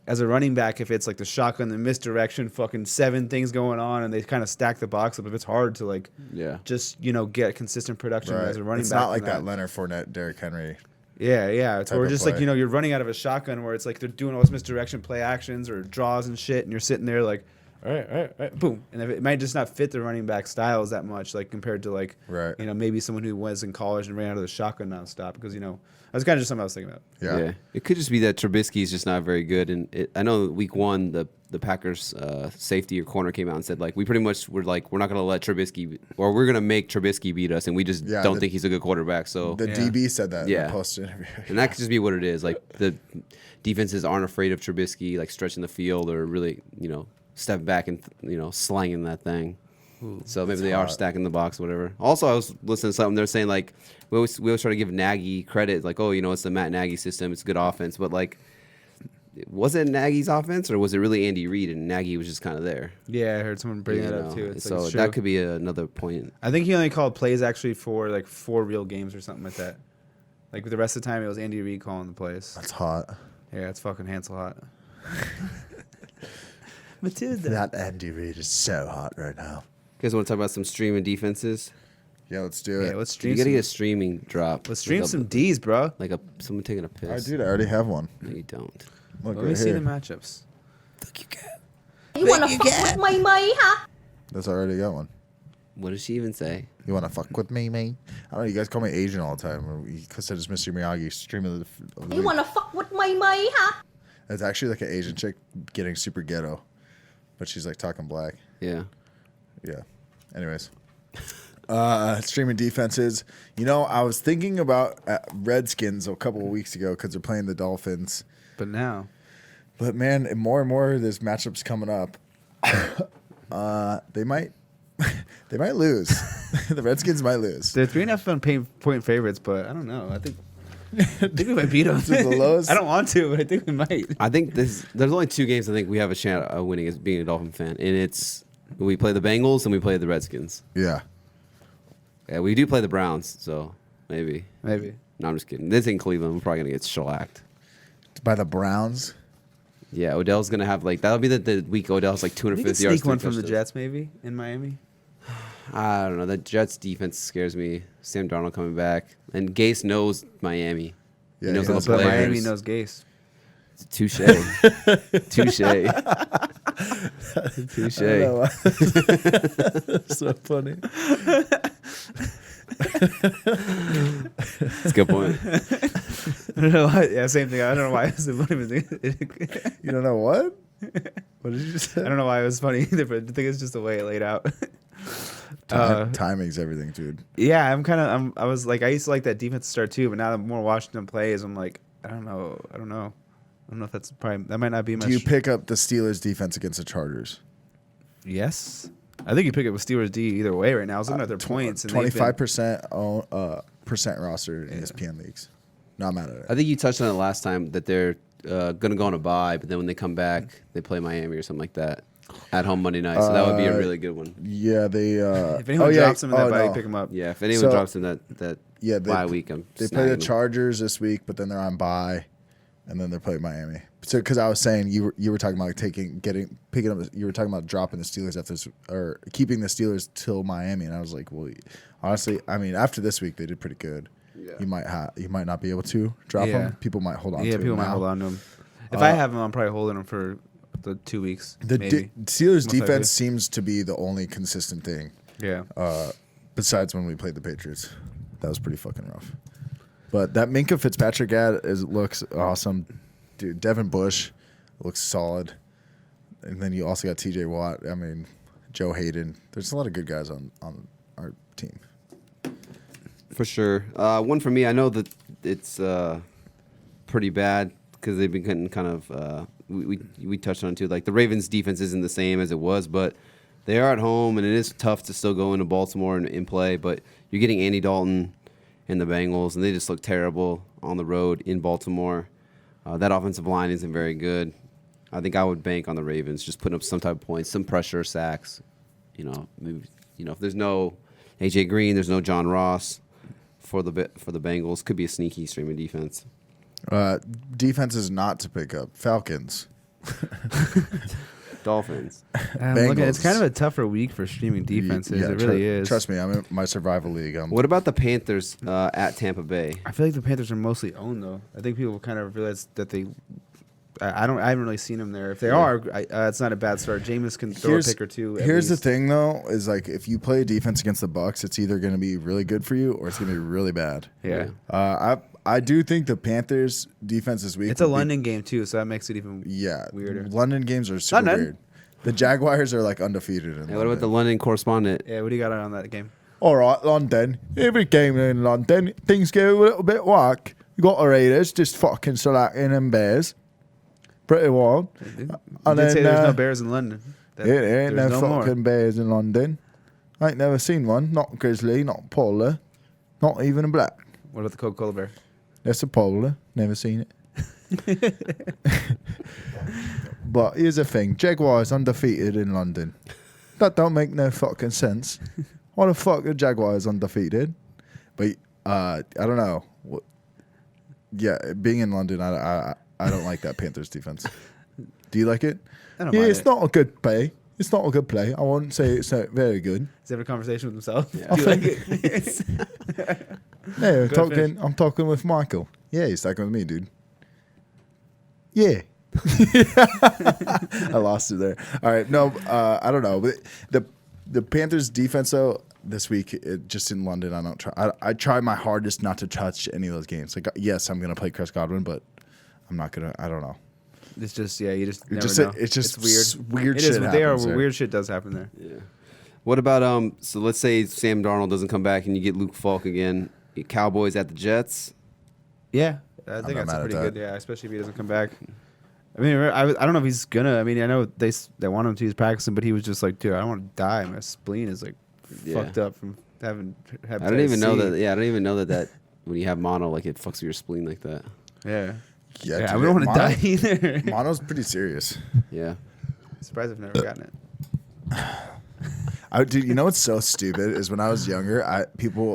as a running back, if it's like the shotgun, the misdirection, fucking 7 things going on, and they kind of stack the box up. If it's hard to like, Yeah. just get consistent production Right. as a running It's back. not like in that Leonard Fournette, Derrick Henry. Yeah, yeah. It's type or of just play. like you're running out of a shotgun where it's like they're doing all this misdirection play actions or draws and shit, and you're sitting there like, all right, boom, and if it might just not fit the running back styles that much, like compared to like, Right. maybe someone who was in college and ran out of the shotgun nonstop because that's kind of just something I was thinking about. Yeah. It could just be that Trubisky's just not very good. And I know week 1, the Packers safety or corner came out and said, like, we pretty much were like, we're not going to let Trubisky, or we're going to make Trubisky beat us. And we just Yeah, don't think he's a good quarterback. So, The Yeah. DB said that in Yeah. the post interview. and that could just be what it is. Like, the defenses aren't afraid of Trubisky, like, stretching the field or really, stepping back and, slanging that thing. So maybe they are hot. stacking the box, whatever. Also, I was listening to something. They're saying, like, we always try to give Nagy credit. Like, oh, it's the Matt Nagy system. It's a good offense. But, like, was it Nagy's offense or was it really Andy Reid and Nagy was just kind of there? Yeah, I heard someone bring You that up know? too. It's So like, it's that true. could be another point. I think he only called plays actually for like 4 real games or something like that. Like the rest of the time, it was Andy Reid calling the plays. That's hot. Yeah, it's fucking Hansel hot. Matilda. That Andy Reid is so hot right now. You guys want to talk about some streaming defenses? Yeah, let's do Yeah, it. let's You stream. got to Some, get a streaming drop. let's stream Like a- some D's, bro. Like someone taking a All right, piss. dude, I already have one. No, you don't. Look Let me right see here. the matchups. Look, you can. You wanna fuck with my May, huh? That's already got one. What does she even say? You want to fuck with me, man? I don't know. You guys call me Asian all the time. Because it's Mr. Miyagi, stream of the You week. wanna fuck with my May, huh? It's actually like an Asian chick getting super ghetto, but she's like talking black. Yeah. Yeah. Anyways, streaming defenses. I was thinking about Redskins a couple of weeks ago because they're playing the Dolphins. But now, But man, more and more there's matchups coming up. They might lose. The Redskins might lose. they're 3.5 point favorites, but I don't know. I think we might beat them. Is it the lowest? I don't want to, but I think we might. I think there's only 2 games I think we have a chance of winning as being a Dolphin fan. And it's we play the Bengals and we play the Redskins. Yeah. Yeah, we do play the Browns, so maybe. Maybe. No, I'm just kidding. This ain't Cleveland. We're probably going to get shellacked. By the Browns. Yeah, Odell's going to have that'll be the week Odell's like We could 250 yards. sneak one 3 from the touchdowns. Jets, maybe in Miami. I don't know. The Jets defense scares me. Sam Darnold coming back. And Gase knows Miami. Yeah, he knows he all knows the But players. Miami knows Gase. Touche. Touche. Touche. So funny. That's a good point. I don't know why. Yeah, same thing. I don't know why it was funny. You don't know what? What did you I say? don't know why it was funny either, but I think it's just the way it laid out. Timing's everything, dude. Yeah, I was like, I used to like that defense to start too, but now the more Washington plays, I'm like, I don't know if that's probably, that might not be much. Do you pick up the Steelers defense against the Chargers? Yes. I think you pick up with Steelers D either way right now. I was looking at their points. And they've been- 25% percent roster in ESPN leagues. Not mad at it. I think you touched on it last time that they're gonna go on a bye, but then when they come back, they play Miami or something like that at home Monday night. So that would be a really good one. Yeah, they. If anyone drops him in that bye, no. pick him up. Yeah, if anyone drops in that bye week, they play the Chargers this week, but then they're on bye, and then they're playing Miami. So, because I was saying you were talking about picking up. You were talking about dropping the Steelers or keeping the Steelers till Miami, and I was like, well, honestly, I mean, after this week they did pretty good. Yeah. You might not be able to drop them. People might hold on. Yeah, to people might hold on to them. If I have them, I'm probably holding them for the 2 weeks. The Steelers' Most defense likely. seems to be the only consistent thing. Yeah. Besides when we played the Patriots, that was pretty fucking rough. But that Minka Fitzpatrick ad looks awesome, dude. Devin Bush looks solid, and then you also got T.J. Watt. I mean, Joe Hayden. There's a lot of good guys on our team. For sure. One for me, I know that it's pretty bad because they've been getting kind of we touched on it too. Like the Ravens' defense isn't the same as it was, but they are at home, and it is tough to still go into Baltimore and play. But you're getting Andy Dalton and the Bengals, and they just look terrible on the road in Baltimore. That offensive line isn't very good. I think I would bank on the Ravens, just putting up some type of points, some pressure, sacks. Maybe if there's no AJ Green, there's no John Ross for the Bengals. Could be a sneaky streaming defense. Defense is not to pick up. Falcons. Dolphins. It's kind of a tougher week for streaming defenses. It really is. Trust me, I'm in my survival league. What about the Panthers at Tampa Bay? I feel like the Panthers are mostly owned though. I think people kind of realize that they. I haven't really seen them there. If they are, it's not a bad start. Jameis can throw a pick or two. Here's the thing, though, is like if you play defense against the Bucs, it's either going to be really good for you or it's going to be really bad. Yeah. I do think the Panthers defense this week. It's a London game too, so that makes it even weirder. London games are super weird. The Jaguars are like undefeated. What about the London correspondent? Yeah, what do you got on that game? All right, London. Every game in London, things go a little bit whack. You got the Raiders just fucking selecting them Bears. Pretty wild. You did say there's no Bears in London. There ain't no fucking more. Bears in London. I ain't never seen one. Not grizzly, not polar, not even a black. What about the Coca-Cola bear? That's a polar. Never seen it. But here's the thing. Jaguars undefeated in London. That don't make no fucking sense. Why the fuck are Jaguars undefeated? But I don't know. Yeah, being in London, I don't like that Panthers defense. Do you like it? I don't mind it's not a good play. It's not a good play. I wouldn't say it's very good. Does he have a conversation with himself? Yeah. Do you like it? No, I'm talking with Michael. Yeah, he's talking with me, dude. Yeah. I lost it there. All right, no, I don't know. But the Panthers defense though this week, just in London, I don't try. I try my hardest not to touch any of those games. Like, yes, I'm gonna play Chris Godwin, but I'm not gonna. I don't know. It's just you just never know. It's just weird. Weird It shit. is. They are happens there. weird shit does happen there. Yeah. What about so let's say Sam Darnold doesn't come back and you get Luke Falk again. Cowboys at the Jets. Yeah, I think not that's mad at pretty that. good. Yeah, especially if he doesn't come back. I mean, I don't know if he's gonna. I mean, I know they want him to. He's practicing, but he was just like, dude, I don't want to die. My spleen is like fucked up from having hepatitis I don't even know C. that. Yeah, I don't even know that when you have mono, like it fucks with your spleen like that. Yeah. Yeah, I dude, don't want to mono- die either. Mono's pretty serious. Yeah. Surprised I've never gotten it. Dude, you know what's so stupid is when I was younger, a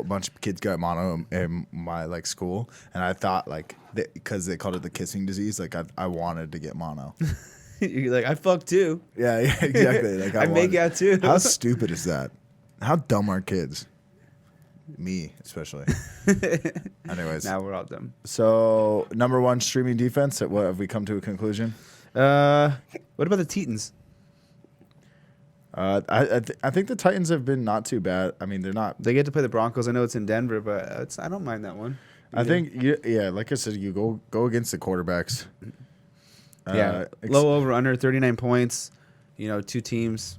bunch of kids got mono in my like school, and I thought like because they called it the kissing disease, like I wanted to get mono. You're like, I fuck too. Yeah, exactly. Like I make out too. How stupid is that? How dumb are kids? Me, especially. Anyways, Now we're all dumb. so number one streaming defense. What have we come to a conclusion? What about the Titans? I think the Titans have been not too bad. I mean, they're not. They get to play the Broncos. I know it's in Denver, but I don't mind that one. I think yeah, like I said, you go against the quarterbacks. Low over under 39 points. Two teams.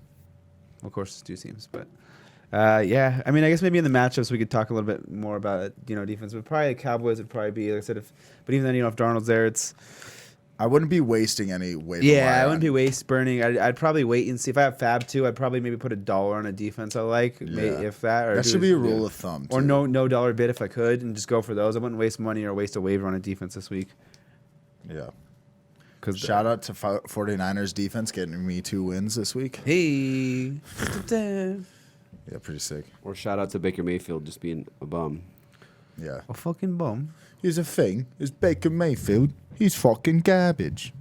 Of course, it's two teams, but yeah. I mean, I guess maybe in the matchups we could talk a little bit more about it. Defense, but probably the Cowboys would probably be like I said. But even then, if Darnold's there, it's. I wouldn't be wasting any weight. Yeah, I wouldn't be burning. I'd probably wait and see. If I have Fab too, I'd probably maybe put $1 on a defense I like, if that. Or that should be a rule of thumb. Or too. no dollar bid if I could, and just go for those. I wouldn't waste money or waste a waiver on a defense this week. Yeah. Because Shout out to 49ers defense getting me 2 wins this week. Hey. Yeah, pretty sick. Or shout out to Baker Mayfield just being a bum. Yeah. A fucking bum. Here's a thing. Is Baker Mayfield. He's fucking garbage.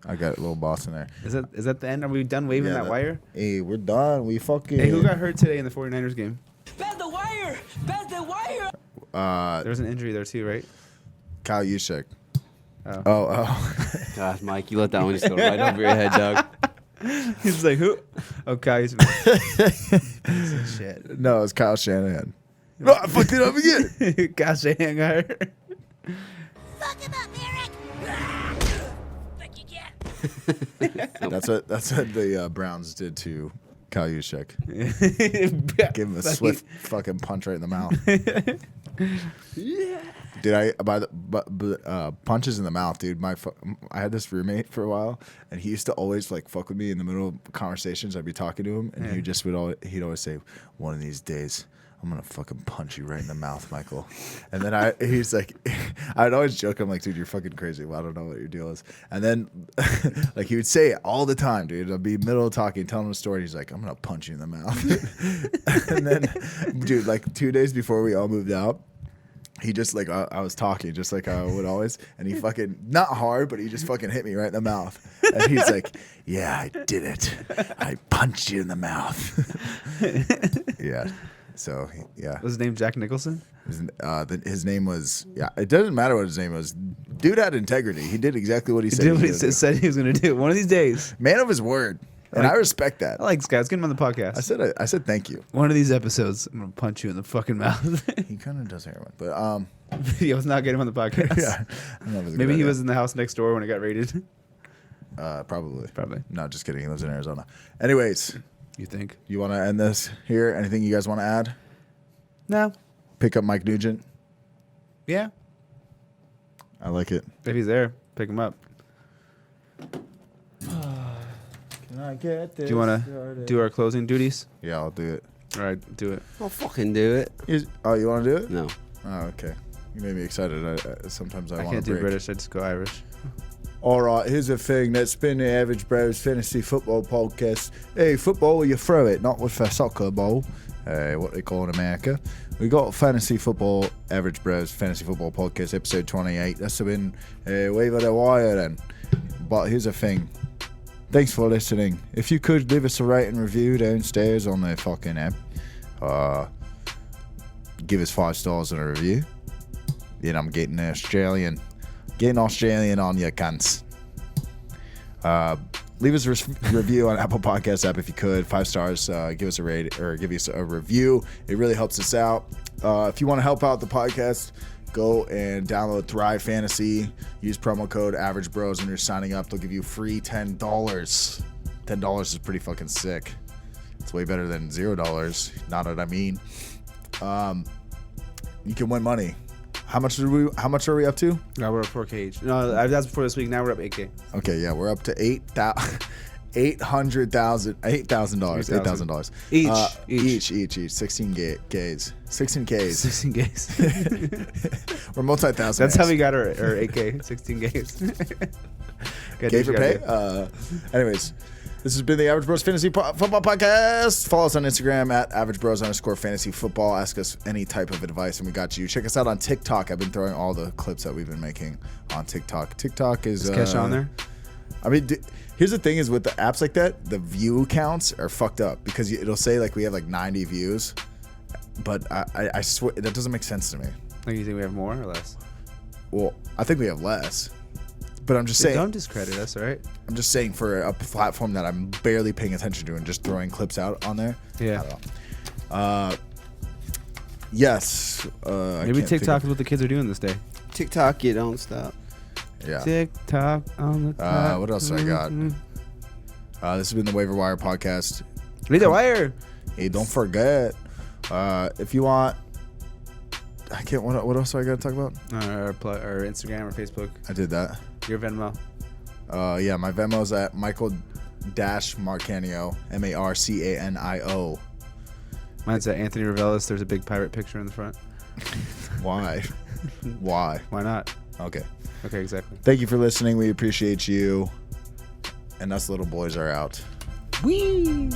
I got a little boss in there. Is that the end? Are we done waving that wire? Hey, we're done. We fucking. Hey, who got hurt today in the 49ers game? Pass the wire. Pass the wire. There was an injury there too, right? Kyle Juszczyk. Oh. Oh. Gosh, Mike, you let that one just go right over your head, dog. He's like, who? Oh, Kyle. Shit. No, it's Kyle Shanahan. No, I fucked it up again. Gosh, hang on. Fuck him up, Eric. Fuck you get. That's what the Browns did to Kyle Juszczyk. Give him a swift fucking punch right in the mouth. Dude, punches in the mouth, dude. I had this roommate for a while, and he used to always like fuck with me in the middle of conversations. I'd be talking to him, and he'd always say, "One of these days, I'm gonna fucking punch you right in the mouth, Michael." And then he's like, I'd always joke, I'm like, dude, you're fucking crazy. Well, I don't know what your deal is. And then like he would say it all the time, dude. I'd be middle of talking, telling him a story. He's like, I'm gonna punch you in the mouth. And then, dude, like 2 days before we all moved out, he just like I was talking just like I would always, and he fucking not hard, but he just fucking hit me right in the mouth. And he's like, "Yeah, I did it. I punched you in the mouth." Yeah. So yeah. Was his name Jack Nicholson? His name was It doesn't matter what his name was. Dude had integrity. He did exactly what he said. Did what he said he was gonna do. One of these days. Man of his word, and I respect that. I like this guy. Let's get him on the podcast. I said thank you. One of these episodes, I'm gonna punch you in the fucking mouth. He kind of does heroin, but Yeah, let's not get him on the podcast. yeah. I don't know if it's a Maybe good he idea. was in the house next door when it got raided. Probably. Probably. No, just kidding. He lives in Arizona. Anyways, You think? you want to end this here? Anything you guys want to add? No. Pick up Mike Nugent. Yeah. I like it. If he's there, pick him up. Can I get this? Do you want to do our closing duties? Yeah, I'll do it. All right, do it. I'll fucking do it. Oh, you want to do it? No. Oh, okay. You made me excited. Sometimes I I want can't to do break. British. I just go Irish. All right, here's the thing. That's been the Average Bros Fantasy Football Podcast. Hey, football, you throw it, not with a soccer ball. What they call in America. We got Fantasy Football, Average Bros Fantasy Football Podcast, episode 28. That's been Waiver Wire then. But here's the thing. Thanks for listening. If you could leave us a rating review downstairs on the fucking app, give us 5 stars in a review. Then I'm getting Australian on your cunts. Leave us a review on Apple Podcasts app if you could. 5 stars. Give us a rate or give us a review. It really helps us out. If you want to help out the podcast, go and download Thrive Fantasy. Use promo code Average Bros when you're signing up. They'll give you free $10. $10 is pretty fucking sick. It's way better than $0. Not what I mean. You can win money. How much are we up to? No, we're up 4K each. No, that's before this week. Now we're up 8K. Okay, yeah, we're up to $8,000. $8,000. Each. 16 Ks. 16 Ks. 16 Ks. We're multi-thousand. That's how we got our 8K. 16 Ks. K for pay. Anyways, this has been the Average Bros Fantasy Football Podcast. Follow us on Instagram at AverageBros_Fantasy Football. Ask us any type of advice, and we got you. Check us out on TikTok. I've been throwing all the clips that we've been making on TikTok. TikTok is Cash on there. I mean, here's the thing: is with the apps like that, the view counts are fucked up because it'll say like we have like 90 views, but I swear that doesn't make sense to me. Like, you think we have more or less? Well, I think we have less. But I'm just saying. Don't discredit us, all right? I'm just saying for a platform that I'm barely paying attention to and just throwing clips out on there. Yeah. I don't know. Yes. Maybe TikTok is what the kids are doing this day. TikTok, you don't stop. Yeah. TikTok on the top. What else do I got? This has been the Waiver Wire Podcast. Read the wire. Hey, don't forget, if you want, I can't. What else do I got to talk about? Our Instagram or Facebook. I did that. Your Venmo. Yeah, my Venmo's at Michael-Marcanio, Marcanio. Mine's at Anthony Ravelis. There's a big pirate picture in the front. Why? Why? Why not? Okay. Okay, exactly. Thank you for listening. We appreciate you. And us little boys are out. Wee.